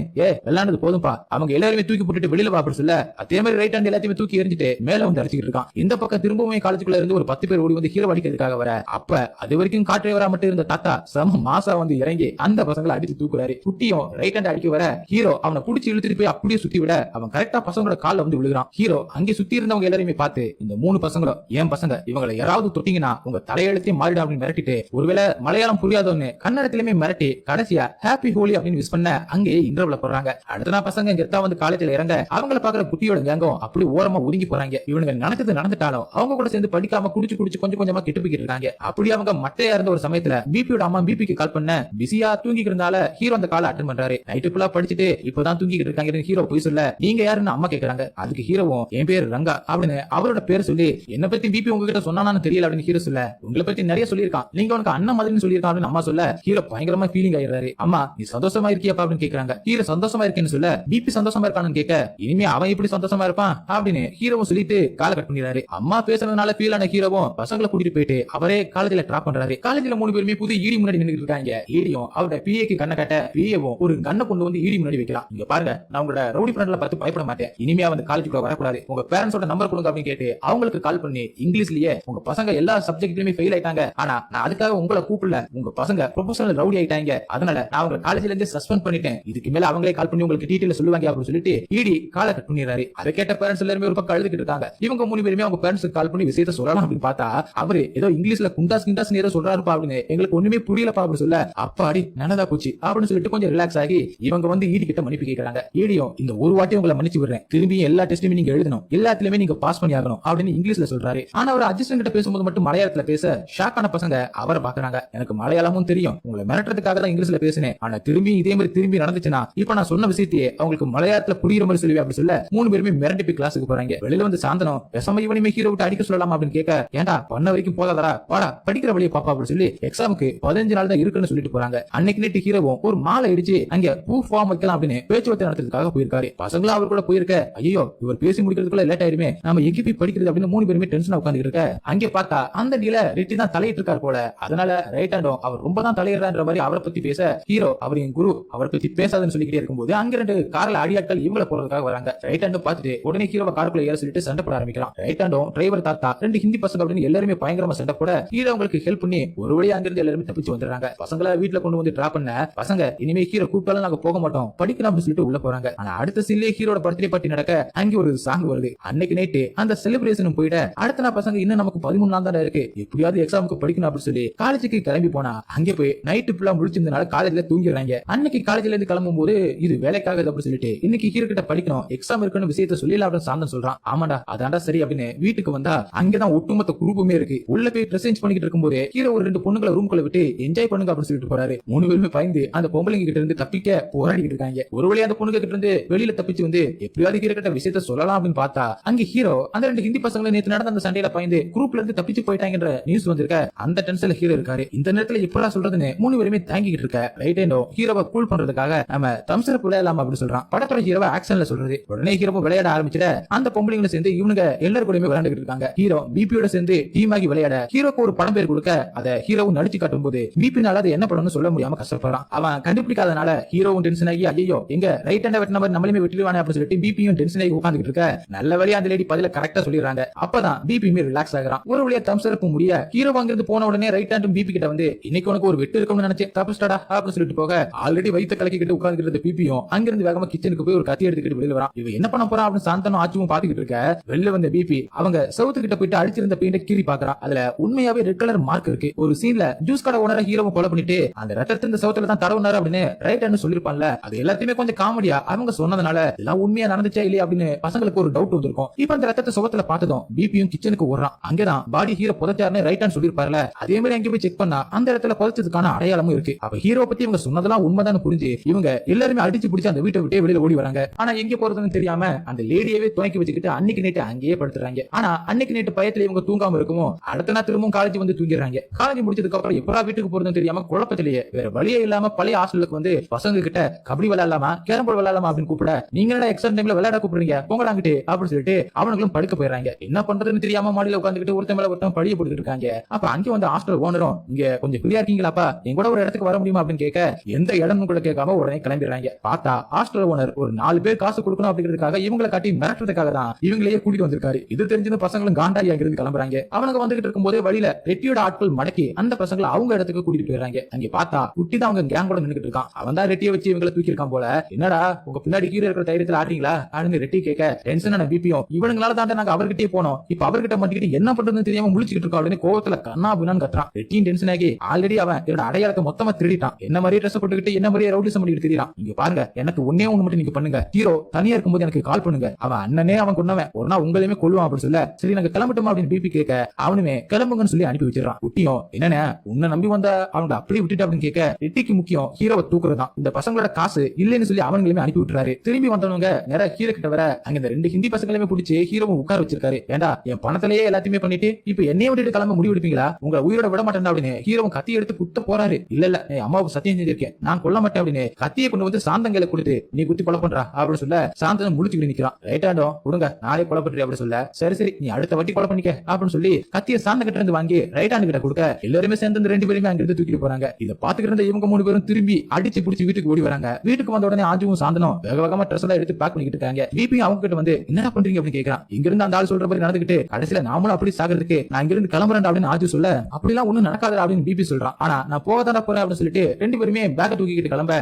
விளையாண்டது போதும்பா அவங்க எல்லாருமே தூக்கி போட்டுட்டு வெளியில பாப்ப சொல்ல அதே மாதிரி ரைட் ஹேண்ட் எல்லாத்தையுமே தூக்கி எரிஞ்சிட்டு மேல வந்து அடிச்சிட்டு இருக்கான். இந்த பக்கம் திரும்பவும் காலேஜுக்குள்ள இருந்து ஒரு 10 பேர் ஓடி வந்து ஹீரோ அடிக்கிறதுக்காக வர அப்ப அது வரைக்கும் காற்றைவரா மட்டும் இருந்த தாத்தா சம மாசா வந்து இறங்கி அந்த பசங்களை அடிச்சு தூக்குறாரு. குட்டியும் ரைட் ஹேண்ட் அடிக்க வர ஹீரோ அவனை புடிச்சு இழுத்துட்டு போய் அப்படியே சுத்தி விட அவன் கரெக்டா பசங்களோட கால்ல வந்து விழுகிறான். ஹீரோ அங்கே சுத்தி இருந்தவங்க எல்லாரையுமே பார்த்து இந்த 3 பசங்களும் என் பசங்க, இவங்களை யாராவது தொட்டீங்கன்னா உங்க தலையெழுத்தையும் மாறிடும் அப்படின்னு மிரட்டிட்டு ஒருவேளை மலையாளம் புரியாதவன்னு கன்னடத்திலுமே மிரட்டி கடைசியா ஹாப்பி ஹோலி அப்படின்னு விஷ் பண்ண அங்கே இன்டர்வல போறாங்க. அடுத்த நாள் பசங்க கெத்தா வந்து காலேஜ்ல இறங்க அவங்கள பாக்குற குட்டியோட கேங்கும் அப்படி ஓரமா ஒதுங்கி போறாங்க. இவனுங்க நினைச்சது நடந்துட்டாலும் அவங்க கூட சேர்ந்து படிக்காம குடிச்சு கொஞ்சம் கொஞ்சமா கெட்டு போய்கிட்டு இருக்காங்க. அப்படி அவங்க மட்டையா இருந்த ஒரு சமயத்துல பிபியோட அம்மா பிபிக்கு கால் பண்ண பிஸியா தூங்கிட்டு இருந்தால ஹீரோ அந்த காலை அட்டன் பண்றாரு. நைட்டு ஃபுல்லா படிச்சுட்டு இப்பதான் தூங்கிட்டு இருக்காங்க. ஹீரோ போய் சொல்ல நீங்க யாருன்னு அம்மா கேக்குறாங்க. அதுக்கு ஹீரோவும் என் பேர் ரங்கா அப்படின்னு அவரோட பேர் சொல்லி என்ன பத்தி பிபி உங்ககிட்ட சொன்னானு தெரியல அப்படின்னு ஹீரோ சொல்ல உங்களை பத்தி நிறைய சொல்லியிருக்கான், நீங்க உனக்கு அண்ணன் மாதிரி சொல்லியிருக்கான் அப்படின்னு அம்மா சொல்ல ஹீரோ பயங்கரமா ஃபீலிங் ஆயிடுறாரு. அம்மா நீ சந்தோஷமா இருக்கியாப்பா அப்படின்னு கேக்குறாங்க. ஹீரோ சந்தோஷமா இருக்கேன்னு சொல்ல பிபி சந்தோஷமா இருக்கான்னு கேட்க இனிமே அவன் எப்படி சந்தோஷமா இருப்பான் அப்படின்னு ஹீரோவும் சொல்லிட்டு காலை கட் பண்ணிடுறாரு. அம்மா பேசுறதுனால ஃபீல் ஆன ஹீரோவும் பசங்களை கூட்டிட்டு போயிட்டு அவரே காலேஜ்ல டிராப் பண்றாரு. காலேஜ்ல 3 பேருமே புது ஈடி முன்னாடி நின்னுட்டு இருக்காங்க. ஈடியும் அவரோட பிஏக்கு கண்ண கட்ட பிஏவும் ஒரு கண்ணை கொண்டு வந்து ஈடி முன்னாடி வைக்கலாம். இங்க பாருங்க, நான் உங்களோட ரவுடி ஃப்ரெண்ட்ல பார்த்து பயப்பட மாட்டேன், இனிமே வந்து காலேஜுக்குள்ள வரக்கூடாது, உங்க பேரண்ட்ஸோட நம்பர் கொடுங்க அப்படின்னு கேட்டு அவங்களுக்கு கால் பண்ணி இங்கிலீஷ்லயே உங்க பசங்க எல்லா சப்ஜெக்ட்லயுமே ஃபெயில் ஆயிட்டாங்க, ஆனா நான் அதுக்காக உங்களை கூப்பிடல, உங்க பசங்க ப்ரொபஷனல் ரவுடி ஆயிட்டாங்க, அதனால நான் உங்க காலேஜ்ல இருந்து சஸ்பெண்ட் பண்ணிட்டேன், இதுக்கு மேல அவங்களே கால் பண்ணி உங்களுக்கு டீடைல் சொல்லுவாங்க அப்படின்னு சொல்லிட்டு ஈடி காலை கட் பண்ணிடுறாரு. அதை கேட்ட பேரண்ட்ஸ் எல்லாருமே ஒரு பக்கம் அழுதுகிட்டு இருக்காங்க. இவங்க 3 பேருமே அவங்க பேரண்ட்ஸ்க்கு கால் பண்ணி விஷயத்தை சொல்லலாம் அப்படின்னு பார்த்தா அவரு ஏதோ இங்கிலீஷ்ல குண்டாஸ் கிண்டாஸ் ஏதோ சொல்றாருப்பா அப்படின்னு எங்களுக்கு ஒண்ணுமே புரியலப்பா அப்படின்னு சொல்ல அப்பாடி நல்லதா போச்சு அப்படின்னு சொல்லிட்டு கொஞ்சம் ரிலாக்ஸ் ஆகி இவங்க வந்து ஈடி கிட்ட மன்னிப்பு கேட்கறாங்க. ஈடியும் இந்த ஒரு வாட்டி உங்களை மன்னிச்சு விடுறேன், திரும்பி எல்லா டெஸ்ட்டுமே நீங்க எழுதணும், எல்லாத்துலயுமே நீங்க பாஸ் பண்ணி ஆகணும் அப்படின்னு இங்கிலீஷ்ல சொல்றாரு. ஆனா அவர் அசிஸ்டன்ட் கிட்ட பேசும்போது மட்டும் மலையாளத்துல பேச ஷாக்கான பசங்க அவரை பாக்குறாங்க. எனக்கு மலையாளமும் தெரியும், உங்களை மிரட்டுறதுக்காக தான் இங்கிலீஷ்ல பேசினேன், ஆனா திரும்பி இதே மாதிரி திரும்பி நடந்துச்சுன்னா இப்ப நான் சொன்ன விஷயத்தையே அவங்களுக்கு மலையாளத்துல புரியுற மாதிரி சொல்லுவேன் அப்படின்னு சொல்ல 3 பேருமே மிரண்டு போய் கிளாஸுக்கு போறாங்க. வெளியில வந்து சாந்தனம் பேசாம இவனையுமே ஹீரோ விட்டு அடிக்க சொல்லலாம் அப்படின்னு கேட்க ஏண்டா பண்ண வரைக்கும் போதாதரா, வாடா படிக்கிற வழியை பாப்பா அப்படின்னு சொல்லி எக்ஸாமுக்கு 15 நாள் தான் இருக்குன்னு சொல்லிட்டு போறாங்க. அன்னைக்கு நேற்று ஹீரோவும் ஒரு மாலை அடிச்சு அங்க பூ ஃபார்ம் வைக்கலாம் அப்படின்னு பேச்சுவார்த்தை நடத்துறதுக்காக போயிருக்காரு. பசங்களும் அவர் கூட போயிருக்க ஐயோ இவர் பேசி முடிக்கிறதுக்குள்ள லேட் ஆயிருமே, நம்ம எங்க போய் படிக்கிறது அப்படின்னு 3 பேருமே டென்ஷனா உட்கார்ந்து இருக்க அங்கே பார்த்தா அந்த டீல ரிட்டி தான் தலையிட்டு இருக்காரு போல, அதனால ரைட் ஹேண்டும் அவர் ரொம்ப தான் தலையிடுறான்ற மாதிரி அவரை பத்தி பேச ஹீரோ அவர் என் குரு அவரை பத்தி பேசாதுன்னு சொல்லிக்கிட்டே இருக்கும்போது அங்க 2 கார்ல அடியாட்கள் இவங்களை போறதுக்காக வராங்க. ரைட் ஹேண்டும் பார்த்துட்டு உடனே ஹீரோவை காருக்குள்ள ஏற சொல்லிட்டு சண்டை போட ஆரம்பிக்கலாம். ரைட் ஹேண்டும் டிரைவர் தாத்தா 2 ஹிந்தி பசங்க அப்படின்னு எல்லாருமே பயங்கரமா சண்டை போட ஹீரோ உங்களுக்கு ஹெல்ப் பண்ணி ஒரு வழியா அங்கிருந்து எல்லாருமே தப்பிச்சு வந்துடுறாங்க. பசங்களை வீட்டுல கொண்டு வந்து டிராப் பண்ண பசங்க இனிமே ஹீரோ கூப்பிட்டாலும் நாங்க போக மாட்டோம் படிக்கணும் அப்படின்னு சொல்லிட்டு உள்ள போறாங்க. ஆனா அடுத்த சீன்லயே ஹீரோட பர்த்டே பார்ட்டி நடக்க அங்கே ஒரு சாங் வருது. அன்னைக்கு நைட்டு அந்த செலிப்ரேஷன் போயிட அடுத்த நாள் பசங்க இன்னும் நமக்கு 13 நாள் தான் இருக்கு, எப்படியாவது எக்ஸாமுக்கு படிக்கணும் அப்படின்னு சொல்லி காலேஜுக்கு கிளம்பி போனா அங்கே போய் நைட்டு ஃபுல்லா முடிச்சிருந்தனால காலேஜ்ல தூங்கிடுறாங்க. அன்னைக்கு காலேஜ்ல இருந்து கிளம்பும் போது இது வேலைக்காக அப்படின்னு சொல்லிட்டு இன்னைக்கு ஹீரோ கிட்ட படிக்கணும் எக்ஸாம் இருக்குன்னு விஷயத்த சொல்லல அப்படின்னு சாந்தன் சொல்றான். ஆமாடா அதாண்டா சரி அப்படின்னு வீட்டுக்கு வந்தா அங்கதான் ஒட்டுமொத்த குரூப்புமே இருக்கு. உள்ள போய் ட்ரெஸ் சேஞ்ச் பண்ணிட்டு இருக்கும்போது ஹீரோ ஒரு 2 பொண்ணுங்களை ரூம்குள்ள விட்டு என்ஜாய் பண்ணுங்க அப்படின்னு சொல்லிட்டு போறாரு. 3 பேருமே பயந்து அந்த பொம்பளைங்க கிட்ட இருந்து தப்பிக்க போராடிட்டு இருக்காங்க. ஒரு வழியா அந்த பொண்ணுங்க கிட்ட இருந்து வெளியில தப்பிச்சு வந்து எப்படியாவது ஹீரோ கிட்ட விஷயத்த சொல்லலாம் அப்படின்னு பார்த்தா அங்க ஹீரோ அந்த 2 ஹிந்தி பசங்களை நேத்து நடந்த அந்த சண்டையில பயந்து குரூப்ல இருந்து தப்பிச்சு போயிட்டாங்கன்ற நியூஸ் வந்திருக்க அந்த டென்ஷன்ல ஹீரோ இருக்காரு. இந்த நேரத்துல எப்படா சொல்றதுன்னு 3 பேருமே தாங்கிட்டு இருக்க ரைட் ஹேண்டோ ஹீரோவை கூல் பண்றதுக்காக நம்ம தம்சரப் விளையாடலாம் அப்படின்னு சொல்றான். படத்தோட ஹீரோவை ஆக்ஷன்ல சொல்றது. உடனே ஹீரோவை விளையாட ஆரம்பிச்சிட அந்த பொம்பளைங்களை சேர்ந்து இவனுங்க எல்லாரும் கூடயுமே விளையாண்டுட்டு இருக்காங்க. ஹீரோ பிபியோட சேர்ந்து டீம் ஆகி விளையாட ஹீரோக்கு ஒரு படம் பேர் கொடுக்க அதை ஹீரோவும் நடிச்சு காட்டும் போது பிபினால அது என்ன படம்னு சொல்ல முடியாம கஷ்டப்படுறான். அவன் கண்டுபிடிக்காதனால ஹீரோவும் டென்ஷன் ஆகி ஐயோ எங்க ரைட் ஹேண்ட வெட்டின மாதிரி நம்மளுமே வெட்டிடுவானே அப்படின்னு சொல்லிட்டு பிபியும் டென்ஷன் ஆகி உட்கார்ந்துட்டு இருக்க நல்ல வழியா அந்த லேடி பதில கரெக்டா சொல்லிடுறாங்க. அப்பதான் பிபியுமே ரிலாக்ஸ் ஆகுறான். ஒரு வழியா தம்சரப் முடிய ஹீரோ அங்கிருந்து போன உடனே ரைட் ஹேண்டும் பிபி கிட்ட வந்து இன்னைக்கு உனக்கு ஒரு வெட்டு இருக்கும்னு நினைச்சேன் தப்பிச்சிட்டடா அப்படின்னு சொல்லிட்டு போக ஆல்ரெடி வயிற்று கலக்கிட்டு உட்கார்ந்துட்டு பிபியும் அங்கிருந்து வேகமா கிச்சனுக்கு போய் ஒரு கத்தி எடுத்துக்கிட்டு வெளியில வரான். இவன் என்ன பண்ண போறான் அப்படின்னு சாந்தனும் ஆச்சும் பாத்துக்கிட்டு இருக்க வெளில வந்த பிபி அவங்க சவுத்து கிட்ட போயிட்டு அடிச்சிருந்த பெயிண்ட கீறி பாக்குறான். அதுல உண்மையாவே ரெட் கலர் மார்க் இருக்கு. ஒரு சீன்ல ஜூஸ் கடை ஓனரை ஹீரோவை கொலை பண்ணிட்டு அந்த ரத்தத்தை இந்த சவுத்துல தான் தடவுனாரு அப்படின்னு ரைட் ஹேண்ட் சொல்லிருப்பான்ல. அது எல்லாத்தையுமே கொஞ்சம் காமெடியா அவங்க சொன்னதுனால எல்லாம் உண்மையா நடந்துச்சா இல்லையா அப்படின்னு பசங்களுக்கு ஒரு டவுட் வந்திருக்கும். இப்ப அந்த ரத்தத்தை சவுத்துல பார்த்ததும் பிபியும் கிச்சனுக்கு ஓடுறான். அங்கதான் பாடி ஹீரோ புதைச்சாருன்னு ரைட் ஹேண்ட் சொல்லிருப்பாருல அதே மாதிரி அங்கே போய் செக் பண்ணா அந்த இடத்துல புதைச்சதுக்கான அடையாளமும் இருக்கு. அப்ப ஹீரோ பத்தி இவங்க சொன்னதெல்லாம் உண்மைதான் புரிஞ்சு இவங்க எல்லாருமே அடிச்சு பிடிச்சு அந்த வீட்டை விட்டே வெளியில ஓடி வராங்க. ஆனா எங்க போறதுன்னு தெரியாம அந்த லேடியவே துணைக்கி வச்சுக்கிட்டு அன்னைக்கு நேற்று அங்கேயே படுத்துறாங்க. ஆனா அன்னைக்கு நேற்று பயத்துல இவங்க தூங்காம இருக்குமோ அடுத்த நாள் திரும்பவும் காலேஜ் வந்து தூங்கிடுறாங்க. காலேஜ் முடிச்சதுக்கு அப்புறம் எப்படா வீட்டுக்கு போறதுன்னு தெரியாம குழப்பத்திலேயே வேற வழியே இல்லாம பழைய ஹாஸ்டலுக்கு வந்து பசங்க கிட்ட கபடி விளையாடலாமா கேரம் போர்டு விளையாடலாமா அப்படின்னு கூப்பிட நீங்க என்ன எக்ஸாம் டைம்ல விளையாட கூப்பிடுறீங்க போங்கடாங்கிட்டு அப்படின்னு சொல்லிட்டு அவனுங்களும் படுக்க போயிடறாங்க. என்ன பண்றதுன்னு தெரியாம மாடியில உட்காந்துக்கிட்டு ஒருத்தன் மேல ஒருத்தன் பழிய போட்டுக்கிட்டு இருக்காங்க. அப்ப அங்கே வந்து ஹாஸ்டல் ஓனரும் இங்க கொஞ்சம் ஃப்ரீயா இருக்கீங்களாப்பா என் கூட ஒரு இடத்துக்கு வர முடியுமா அப்படின்னு கேட்க எந்த இடம்னு கூட கேட்காம உடனே கிளம்பிடுறாங்க. பார்த்தா ஹாஸ்டல் ஓனர் ஓனர் ஒரு 4 பேர் காசு கொடுக்கணும் அப்படிங்கிறதுக்காக இவங்களை காட்டி மிரட்டுறதுக்காக தான் இவங்களையே கூட்டிட்டு வந்திருக்காரு. இது தெரிஞ்ச பசங்களும் காண்டாயி அங்கிருந்து கிளம்புறாங்க. அவனுக்கு வந்துகிட்டு இருக்கும் போதே வழியில ரெட்டியோட ஆட்கள் மடக்கி அந்த பசங்களை அவங்க இடத்துக்கு கூட்டிட்டு போயிடுறாங்க. அங்க பார்த்தா குட்டி தான் அவங்க கேங்கோட நின்னுட்டு இருக்கான். அவன் தான் ரெட்டியை வச்சு இவங்களை தூக்கி இருக்கான் போல. என்னடா உங்க பின்னாடி கீழே இருக்கிற தைரியத்துல ஆடுறீங்களா அப்படின்னு ரெட்டி கேட்க டென்ஷனான பிபியும் இவனுங்களால தான் நாங்க அவர்கிட்டயே போனோம், இப்ப அவர்கிட்ட மாட்டிக்கிட்டு என்ன பண்றதுன்னு தெரியாம முழிச்சுக்கிட்டு இருக்கோம் அப்படின்னு கோவத்துல கண்ணா பின்னான்னு கத்துறான். ரெட்டியும் டென்ஷன் ஆகி ஆல்ரெடி அவன் என்னோட அடையாளத்தை மொத்தமா திருடிட்டான், என்ன மாதிரியே ட்ரெஸ் போட்டுக்கிட்டு என்ன மாதிரியே ரவுடிசம் பண்ணிட்டு திரிறான். இங்க பாருங்க, எனக்கு ஒன்னே ஒண்ணு மட்டும் நீங்க பண்ணுங்க, ஹீரோ தனியா இருக்கும்போது எனக்கு கால் பண்ணுங்க, அவன் அண்ணனே அவன் கொன்னவன், ஒரு நாள் உங்களையுமே கொல்லுவான் அப்படின்னு சொல்ல சரி நாங்க கிளம்பட்டுமா அப்படின்னு பிபி கேட்க அவனுமே கிளம்புங்கன்னு சொல்லி அனுப்பி வச்சிடறான். குட்டியும் என்னன்னு உன்னை நம்பி வந்த அவங்க அப்படியே விட்டுட்டு அப்படின்னு கேட்க ரெட்டிக்கு முக்கியம் ஹீரோவை தூக்குறதான். இந்த பசங்களோட காசு இல்லைன்னு சொல்லி அவங்களுமே அனுப்பி விட்டுறாரு. திரும்பி வந்தவங்க நேரா ஹீரோ கிட்ட வர அங்க இந்த 2 ஹிந்தி பசங்களுமே பிடிச்சி ஹீரோவை உட்கார வச்சிருக்காரு. ஏண்டா என் பணத்திலேயே எல்லாத்தையுமே பண்ணிட்டு இப்ப என்னைய விட்டுட்டு கிளம்ப முடிவு எடுப்பீங்களா, உங்க உயிரோட விட மாட்டேன் அப்படின்னு ஹீரோவும் கத்தி எடுத்து குத்த போறாரு. இல்ல இல்ல அம்மாவுக்கு சத்தியம் செஞ்சிருக்கேன், நான் கொல்ல மாட்டேன் அப்படின்னு கத்தியை கொண்டு வந்து சாந்தங்களை கொடுத்து நீ குத்தி கொலை பண்றா அப்படின்னு சொல்ல சாந்தன் முழிச்சுக்கிட்டு நிக்கிறான். ரைட்டாண்டோ கொடுங்க நாளே கொலை பண்றீ அப்படின்னு சொல்ல சரி சரி நீ அடுத்த வாட்டி கொலை பண்ணிக்க அப்படின்னு சொல்லி கத்திய சாந்த கிட்ட இருந்து வாங்கி ரைட்டாண்டு கிட்ட கொடுக்க எல்லாருமே சேர்ந்து 2 பேருமே அங்க இருந்து தூக்கிட்டு போறாங்க. இதை பாத்துக்கிட்டு இருந்த இவங்க 3 பேரும் திரும்பி அடிச்சு பிடிச்சி வீட்டுக்கு ஓடி வராங்க. வீட்டுக்கு வந்த உடனே ஆஜுவும் சாந்தனும் வேக வேகமா ட்ரெஸ் எல்லாம் எடுத்து பேக் பண்ணிக்கிட்டு இருக்காங்க. பிபி அவங்க கிட்ட வந்து என்ன பண்றீங்க அப்படின்னு கேட்கறான். இங்க இருந்து அந்த ஆள் சொல்ற மாதிரி நடந்துகிட்டு கடைசியில நாமளும் அப்படி சாகிறதுக்கு நான் இங்க இருந்து கிளம்புறேன் அப்படின்னு ஆஜு சொல்ல அப்படிலாம் ஒண்ணும் நடக்காது அப்படின்னு பிபி சொல்றான். ஆனா நான் போகதான போறேன் அப்படின்னு சொல்லிட்டு 2 பேருமே பேக்க தூக்கிட்டு கிளம்ப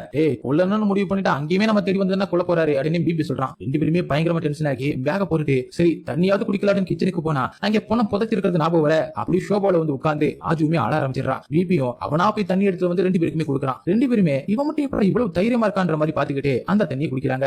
கொல்லணும்னு முடிவு பண்ணிட்டு அங்கேயுமே நம்ம தேடி வந்து கொல்ல போறாரு அப்படின்னு பிபி சொல்றான். 2 பேருமே பயங்கரமா டென்ஷன் ஆகி பேக்க போட்டுட்டு சரி தண்ணியாவது குடிக்கலாம்னு கிச்சனுக்கு போனா அங்க பொண்ண புதைச்சி இருக்கிறது ஞாபகம் வர அப்படி ஷோபால வந்து உட்கார்ந்து ஆஜுமே அழ ஆரம்பிச்சிடறான். பிபியும் அவனா போய் தண்ணி எடுத்து வந்து 2 பேருக்குமே கொடுக்குறான். 2 பேருமே இவன் மட்டும் இப்ப இவ்வளவு தைரியமா இருக்கான்ற மாதிரி பாத்துக்கிட்டு அந்த தண்ணியை குடிக்கிறாங்க.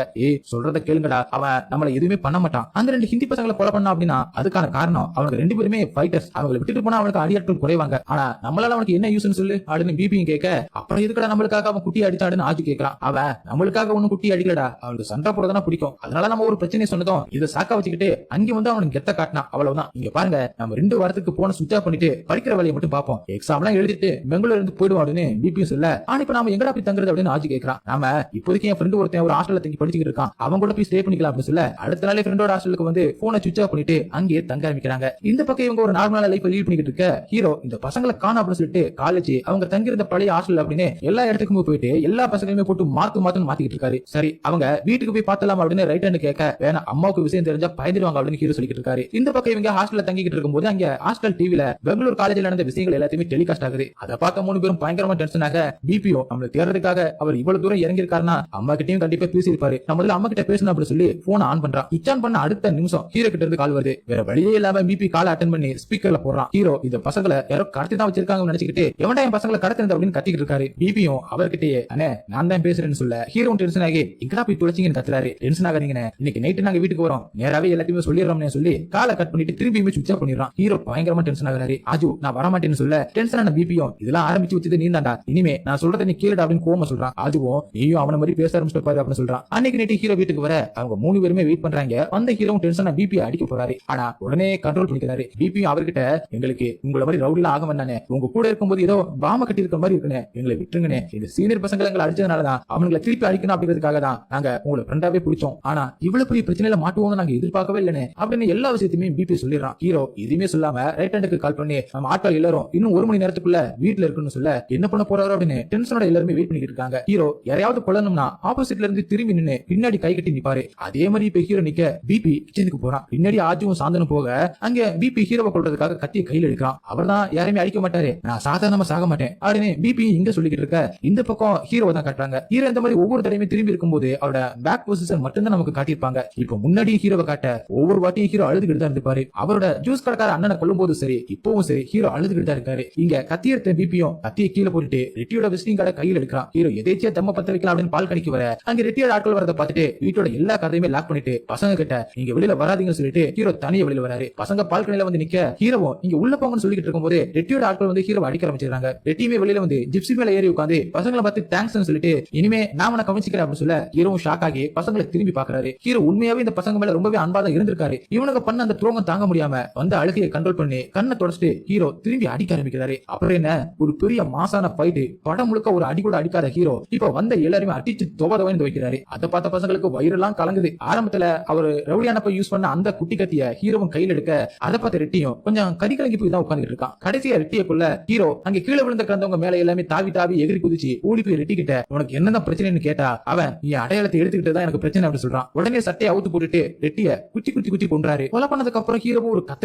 சொல்றத கேளுங்கடா, அவன் நம்மள எதுவுமே பண்ண மாட்டான். அந்த 2 ஹிந்தி பசங்களை கொலை பண்ணா அப்படின்னா அதுக்கான காரணம் அவனுக்கு 2 பேருமே ஃபைட்டர்ஸ், அவங்களை விட்டுட்டு போனா அவனுக்கு அடியாட்கள் குறைவாங்க, ஆனா நம்மளால அவனுக்கு என்ன யூஸ்னு சொல்லு அப்படின்னு பிபியும் கேட்க அப்புறம் எதுக்கடா நம்மளுக்காக அவன் குட்டி அடிச்சாடுன்னு ஆஜு கேட்கறான். அவன் நம்மளுக்காக ஒன்னும் குட்டி அடிக்கலடா, அவனுக்கு சண்டை போறதுனா பிடிக்கும், அதனால நம்ம ஒரு பிரச்சனை சொன்னதும் இதை சாக்கா வச்சுக்கிட்டு அங்க வந்து அவனுக்கு கெத்த காட்டினா அவ்வளவுதான். இங்க பாருங்க நம்ம 2 வாரத்துக்கு போன சுவிட்ச் ஆஃப் பண்ணிட்டு படிக்கிற வேலையை மட்டும் பார்ப்போம், எக்ஸாம் எல்லாம் எழுதிட்டு பெங்களூர் இருந்து போயிடுவோம் அப்படின்னு பிபியும் சொல்ல ஆனா இப்ப நாம எங்கடா போய் தங்குறது அப்படின்னு ஆஜு கேட்கறான். நாம இப்போதைக்கு என் ஃப்ரெண்டு ஒருத்தன் ஒரு ஹாஸ்டல்ல தங்கி படிச்சுக்கிட்டு இருக்கான், அவன் கூட போய் ஸ்டே பண்ணிக்கலாம் அப்படின்னு சொல்ல அடுத்த நாளே ஃப்ரெண்டோட ஹாஸ்டலுக்கு வந்து போனை சுவிட்ச் ஆஃப் பண்ணிட்டு அங்கேயே தங்க ஆரம்பிக்கிறாங்க. இந்த பக்கம் இவங்க ஒரு நார்மலான லைஃப் லீட் பண்ணிட்டு இருக்க ஹீரோ இந்த பசங்களை காண அப்படின்னு சொல்லிட்டு காலேஜ் அவங்க தங்கியிருந்த பழைய ஹாஸ்டல் அப்படின்னு எல்லா இடத்துக்குமே போயிட்டு எல்லா பசங்களையுமே போட்டு மாத்துன்னு மாத்திக்கிட்டு இருக்காரு. சரி அவங்க வீட்டுக்கு போய் பார்த்தலாம் அப்படின்னு ரைட் ஹேண்ட் கேட்க வேணா அம்மாவுக்கு விஷயம் தெரிஞ்சா பயந்துடுவாங்க அப்படின்னு ஹீரோ சொல்லிட்டு இருக்காரு. இந்த பக்கம் இவங்க ஹாஸ்டல்ல தங்கிட்டு இருக்கும்போது அங்க ஹாஸ்டல் டிவில பெங்களூர் காலேஜ்ல நடந்த விஷயங்கள் எல்லாத்தையுமே டெலிகாஸ்ட் ஆகுது. அதை பார்த்த 3 பேரும் பயங்கரமா டென்ஷன் ஆக பிபிஓ நம்மள தேடுறதுக்காக அவர் இவ்வளவு தூரம் இறங்கி இருக்காருன்னா அம்மா கிட்டயும் கண்டிப்பா பேசியிருப்பாரு, நம்ம முதல்ல அம்மா கிட்ட பேசணும் அப்படின்னு சொல்லி போன் ஆன் பண்றான். சுவிட்ச் ஆன் பண்ண அடுத்த நிமிஷம் ஹீரோ கிட்ட இருந்து கால் வருது. வேற வழியே இல்லாம பிபி கால் அட்டெண்ட் பண்ணி ஸ்பீக்கர்ல போடுறான். ஹீரோ இந்த பசங்களை யாரோ கடத்தி தான் வச்சிருக்காங்கன்னு நினைச்சுக்கிட்டு எவன்டா என் பசங்களை கடத்தினது அப்படின்னு கத்திக்கிட்டு இருக்காரு. பிபியும் அவர்கிட்டயே அண்ணே நான் தான் பேசுறேன்னு சொல்ல ஹீரோ டென்ஷன் ஆகி இங்கடா போய் துளைச்சிங்கன்னு கத்துறாரு. டென்ஷன் ஆகாதீங்கன்னு இன்னைக்கு நைட்டு நாங்க வீட்டுக்கு வரோம், நேராவே எல்லாத்தையுமே சொல்லிடுறோம்னு சொல்லி காலை கட் பண்ணிட்டு திரும்பியுமே சுவிட்ச் ஆஃப் பண்ணிடுறான். ஹீரோ பயங்கரமா டென்ஷன் ஆகுறாரு. ஆஜு நான் வரமாட்டேன்னு சொல்ல டென்ஷனான பிபியும் இதெல்லாம் ஆரம்பிச்சு வச்சது நீ தான்டா, இனிமே நான் சொல்றதை நீ கேளுடா அப்படின்னு கோவமா சொல்றான். அதுவும் நீயும் அவன மாதிரி பேச ஆரம்பிச்சு பாரு அப்படின்னு சொல்றான். அன்னைக்கு நைட்டு ஹீரோ வீட்டுக்கு வர அவங்க 3 பேருமே வெயிட் பண்றாங்க. வந்த ஹீரோ டென்ஷனா பிபி அடிக்க போறாரு. ஆனா உடனே கண்ட்ரோல் பண்ணிக்கிறாரு. பிபியும் அவர்கிட்ட எங்களுக்கு உங்களை மாதிரி ரவுடில ஆக வேண்டானே, உங்க கூட இருக்கும்போது ஏதோ பாம கட்டி இருக்கிற மாதிரி இருக்குன்னு எங்களை விட்டுருங்கனே, இந்த சீனியர் பசங்களை எங்களை அடிச்சதுனாலதான் அவங்களை திருப்பி அடிக்கணும் அப்படிங்கிறதுக்காக தான் நாங்க உங்களை ஃப்ரெண்டாவே பிடிச்சோம், ஆனா இவ்வளவு பெரிய பிரச்சனையில மாட்டுவோம்னு நாங்க எதிர்பார்க்கவே இல்லைன்னு அப்படின்னு எல்லா விஷயத்தையுமே பிபி சொல்லிடுறான். ஹீரோ எதுவுமே சொல்லாம ரைட் ஹேண்டுக்கு கால் பண்ணி நம்ம ஆட்கள் எல்லாரும் இன்னும் 1 மணி நேரத்துக்குள்ள வீட்டுல இருக்குன்னு சொல்ல என்ன பண்ண போறாரு அப்படின்னு டென்ஷனோட எல்லாருமே வெயிட் பண்ணிட்டு இருக்காங்க. ஹீரோ யாரையாவது கொல்லணும்னா ஆப்போசிட்ல இருந்து திரும்பி நின்னு பின்னாடி கை கட்டி நிப்பாரு. அதே மாதிரி இப்ப ஹீரோ நிக்க பிபி கிச்சனுக்கு போறான். பின்னாடி ஆஜுவும் சாந்தனும் போக அங்க பிபி ஹீரோவை கொல்றதுக்காக கத்தியை கையில் எடுக்கிறான். அவர் தான் யாரையுமே அடிக்க மாட்டாரு, நான் சாதாரணமா சாக மாட்டேன் அப்படின்னு பிபி இங்க சொல்லிக்கிட்டு இருக்க இந்த பக்கம் ஹீரோ தான் காட்டுறாங்க. ஹீரோ இந்த மாதிரி ஒவ்வொரு தடையுமே திரும்பி இருக்கும்போது அவரோட பேக் பொசிஷன் மட்டும் தான் நமக்கு காட்டியிருப்பாங்க. இப்ப முன்னாடி ஹீரோவை காட்ட ஒவ்வொரு வாட்டியும் ஹீரோ அழுதுகிட்டு தான் இருப்பாரு. அவரோட ஜூஸ் கடைக்கார அண்ணனை கொல்லும் போது சரி இப்பவும் சரி ஹீரோ அழுதுகிட்டு தான் இருக்காரு. இங்க கத்தி எடுத்த பிபியும் கத்தியை கீழே போட்டுட்டு ரெட்டியோட விசிட்டிங் கார்டை கையில் எடுக்கிறான். ஹீரோ எதேச்சியா தம்ம பத்த வைக்கலாம் அப்படின்னு பால் கடைக்கு வர அங்க ரெட்டியோட ஆட்கள் வரதை பார்த்துட்டு வீட்டோட எல்லா கதையுமே லாக் பண்ணிட்டு பசங்க கிட்ட நீங்க வெளியில வராதீங்கன்னு சொல்லிட்டு ஹீரோ தனியா வெளியில வராரு. பசங்க பால்கனில வந்து நிக்க ஹீரோவும் இங்க உள்ள போங்கன்னு சொல்லிட்டு இருக்கும்போது ரெட்டியோட ஆட்கள் வந்து ஹீரோ அடிக்க ஆரம்பிச்சிருக்காங்க. ரெட்டியுமே வெளியில வந்து ஜிப்சி மேல ஏறி உட்காந்து பசங்களை பார்த்து தேங்க்ஸ் சொல்லிட்டு இனிமே நான் உன கவனிச்சுக்கிறேன் அப்படின்னு சொல்ல ஹீரோவும் ஷாக் ஆகி பசங்களை திரும்பி பாக்குறாரு. ஹீரோ உண்மையாவே இந்த பசங்க மேல ரொம்பவே அன்பா தான் இருந்திருக்காரு. இவனுக்கு பண்ண அந்த துரோகம் தாங்க முடியாம வந்து அழுகையை கண்ட்ரோல் பண்ணி கண்ணை தொடச்சிட்டு ஹீரோ திரும்பி அடிக்க ஆரம்பிக்கிறாரு. அப்புறம் என்ன ஒரு பெரிய மாசான ஃபைட், படம் முழுக்க ஒரு அடி கூட அடிக்காத ஹீரோ இப்ப வந்த எல்லாருமே அடிச்சு தொகதவன்னு வைக்கிறாரு. அதை பார்த்த பசங்களுக்கு வயிறெல்லாம் கலங்குது. ஆரம்பத்துல அவர் ரவுடியானப்ப யூஸ் பண்ண அந்த குட்டி கத்திய ஹீரோவும் கையில் எடுக்க அதை பார்த்த ரெட்டியும் கொஞ்சம் கறி கலங்கி போய் தான் உட்கார்ந்துட்டு இருக்கான். கடைசியா ரெட்டியக்குள்ள ஹீரோ அங்க கீழே விழுந்த கிடந்தவங்க மேல எல்லாமே தாவி தாவி எகிரி குதிச்சு ஓடி போய் ரெட்டி கிட்ட உனக்கு என்னதான் பிரச்சனைன்னு கேட்டா அவன் நீ என் அடையாளத்தை எடுத்துக்கிட்டு தான் எனக்கு பிரச்சனை அப்படின்னு சொல்றான். உடனே சட்டையை அவுத்து போட்டுட்டு ரெட்டிய குச்சி குச்சி குச்சி கொன்றாரு. கொலை பண்ணதுக்கு அப்புறம் ஹீரோவும் ஒரு கத்த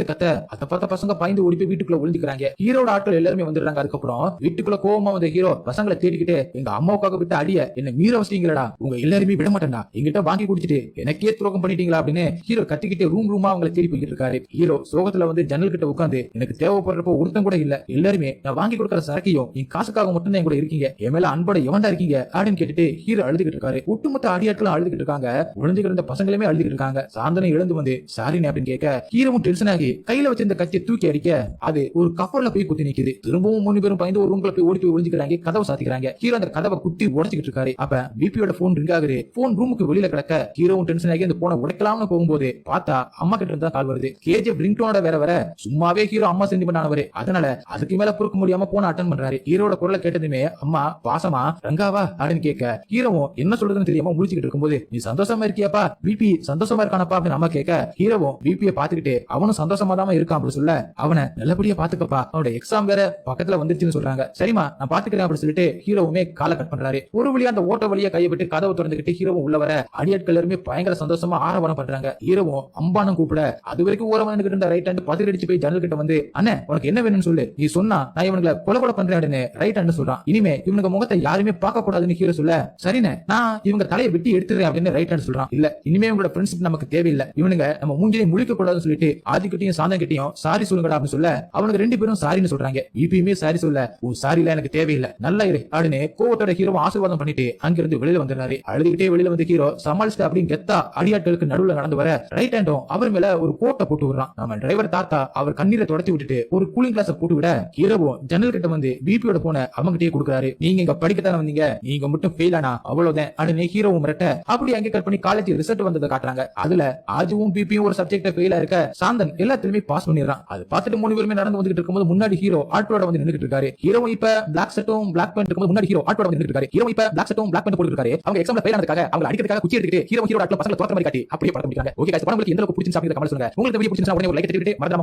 அதை பார்த்த பசங்க பயந்து ஓடி போய் வீட்டுக்குள்ள ஒளிஞ்சுக்கிறாங்க. ஹீரோட ஆட்கள் எல்லாருமே வந்துடுறாங்க. அதுக்கப்புறம் வீட்டுக்குள்ள கோவமா வந்த ஹீரோ பசங்களை தேடிக்கிட்டு எங்க அம்மாவுக்காக விட்டு அடிய என்ன மீற வச்சிட்டீங்களா, உங்க எல்லாருமே விட மாட்டேன்டா, எங்கிட்ட வாங்கி குடிச்சிட்டு எனக்கே துரோகம் பண்ணிட்டீங்களா அப்படின்னு ஹீரோ கத்திக்கிட்டு ரூமா அவங்களை தேடி போயிட்டு இருக்காரு. ஹீரோ சோகத்துல வந்து ஜன்னல் கிட்ட உட்காந்து எனக்கு தேவைப்படுறப்போ ஒருத்தன் கூட இல்ல, எல்லாருமே நான் வாங்கி கொடுக்கற சரக்கையும் என் காசுக்காக மட்டும் தான் கூட இருக்கீங்க, என் மேல அன்போட எவன்டா இருக்கீங்க அப்படின்னு கேட்டுட்டு ஹீரோ அழுதுகிட்டு இருக்காரு. ஒட்டுமொத்த அடியாட்களும் அழுதுகிட்டு இருக்காங்க. ஒளிஞ்சுக்கிட்டு இருந்த பசங்களுமே அழுதுகிட்டு இருக்காங்க. சாந்தனை எழுந்து வந்து சாரினே அப்படின்னு கேட்க ஹீரோவும் டென்ஷன் ஆகி கையில வச்சிருந்த கத்தியை தூக்கி அடிக்க அது ஒரு கப்பல்ல போய் குத்தி நிக்குது. திரும்பவும் 3 பேரும் பயந்து ஒரு ரூம்ல போய் ஓடி போய் ஒளிஞ்சுக்கிறாங்க. கதவை சாத்திக்கிறாங்க. ஹீரோ அந்த கதவை குத்தி உடைச்சிட்டு இருக்காரு. அப்ப பிபியோட போன் ரிங் ஆகுது. போன் ரூமுக்கு வெளியில கிடக்க ஹீரோவும் டென்ஷன் ஆகி அந்த போனை உடைக்கலாம்னு போகும்போது பார்த்தா அம்மா கிட்ட இருந்தா கால் வருது. கேஜிஎஃப் ரிங்டோனோட வேற சும்மாவே ஹீரோ அம்மா சென்டிமெண்ட் ஆனவரு. அதனால அதுக்கு மேல பொறுக்க முடியாம போன அட்டன் பண்றாரு. ஹீரோட குரலை கேட்டதுமே அம்மா பாசமா ரங்காவா அப்படின்னு கேட்க ஹீரோவும் என்ன சொல்றதுன்னு தெரியாம முடிச்சுக்கிட்டு இருக்கும்போது நீ சந்தோஷமா இருக்கியாப்பா, பிபி சந்தோஷமா இருக்கானப்பா அப்படின்னு அம்மா கேட்க ஹீரோவும் பிபியை பாத்துக்கிட்டு அவனும் சந்தோஷமா தான் இருக்கான் அப்படின்னு சொல்ல அவனை நல்லபடியா பாத்துக்கப்பா, அவனோட எக்ஸாம் வேற பக்கத்துல வந்துருச்சுன்னு சொல்றாங்க. சரிமா நான் பாத்துக்கிறேன் அப்படின்னு சொல்லிட்டு ஹீரோவுமே காலை கட் பண்றாரு. ஒரு வழியா அந்த ஓட்ட வழியா கையை விட்டு கதவை திறந்துகிட்டு ஹீரோவும் உள்ள வர அடியாட்கள் எல்லாருமே பயங்கர சந்தோஷமா ஆரவாரம் பண்றாங்க. ஹீரோவும் அம்பானும் கூப்பிட அது வரைக்கும் ஓரமா நின்னுகிட்டு இருந்த ரைட் ஹேண்ட் பதிலடிச்சு போய் ஜன்னல் கிட்ட வந்து அண்ணே உனக்கு என்ன வேணும்னு சொல்லு, நீ சொன்னா நான் இவனுங்களை கொலை பண்றேன் ரைட் ஹேண்ட் சொல்றான். இனிமே இவனுக்கு முகத்தை யாருமே பார்க்க கூடாதுன்னு ஹீரோ சொல்ல சரிண்ணே நான் இவங்க தலையை வெட்டி எடுத்துறேன் அப்படின்னு ரைட் ஹேண்ட் சொல்றான். இல்ல இனிமே இவங்களோட ஃப்ரெண்ட்ஷிப் நமக்கு தேவையில்லை, இவனுங்க நம்ம மூஞ்சிலே முழிக்க கூடாதுன்னு சொல்லிட்டு ஆதிக்கிட்டையும் சாந்தன் கிட்டையும் சாரி சொல்லுங்கடா அப்படின்னு சொல்ல அவனுக்கு 2 பேரும் சாரின்னு சொல்றாங்க. இப்பயுமே சாரி சொல்ல உன் சாரில எனக்கு தேவையில்லை நல்லா இரு அப்படின்னு கோவத்தோட ஹீரோ ஆசீர்வாதம் பண்ணிட்டு அங்கிருந்து வெளியில வந்துடுறாரு. அழுதுகிட்டே வெளியில வந்து ஹீரோ சமாளிச்சுட்டு அப்படின்னு கெத்தா அடியாட்களுக்கு நடுவுல நடந்து வர ரைட் ஹேண்டும் அவர் மேல ஒரு கோட்டை போட்டு விடுறான். நம்ம டிரைவர் தாத்தா அவர் கண்ணீரை தொடச்சி விட்டுட்டு ஒரு கூலிங் கிளாஸ் போட்டு விட ஹீரோவும் ஜன்னல் கிட்ட வந்து பிபியோட போன அவங்கிட்டே கொடுக்குறாரு. நீங்க இங்க படிக்கத்தானே வந்தீங்க, நீங்க மட்டும் ஃபெயில் ஆனா அவ்வளவுதான் அப்படின்னு ஹீரோவும் மிரட்ட அப்படி அங்கே கட் பண்ணி காலேஜ் ரிசல்ட் வந்ததை காட்டுறாங்க. அதுல ஆஜுவும் பிபியும் ஒரு சப்ஜெக்ட் ஃபெயிலா இருக்க சாந்தன் எல்லாத்துலயுமே பாஸ் பண்ணிடுறான். அது பார்த்துட்டு 3 பேருமே நடந்து வந்துட்டு இருக்கும்போது முன்னாடி ஹீரோ ஆட்டோட வந்து நின்னுட்டு இருக்காரு. ஹீரோ இப்ப பிளாக் ஷர்ட்டும் பிளாக் பேண்ட் இருக்கும்போது முன்னாடி ஹீரோ ஆட்டோட வந்து நின்னுட்டு இருக்காரு. ஹீரோ இப்ப பிளாக் ஷர்ட்டும் பிளாக் பேண்ட் போட்டு இருக்காரு. அவங்க எக்ஸாம்ல ஃபெயில் ஆனதுக்காக அவங்க அடிக்கிறதுக்காக குச்சி எடுத்துட்டு ஹீரோ ஆட்டோ பசங்களை தோற்ற மாதிரி காட்டி அப்படியே படம் முடிக்கிறாங்க. ஓகே गाइस, படம் உங்களுக்கு எந்த அளவுக்கு பிடிச்சிருந்துச்சு அப்படிங்கறத கமெண்ட் சொல்லுங்க. உங்களுக்கு வீடியோ பிடிச்சிருந்தா உடனே ஒரு லைக் தட்டிட்டு மறக்காம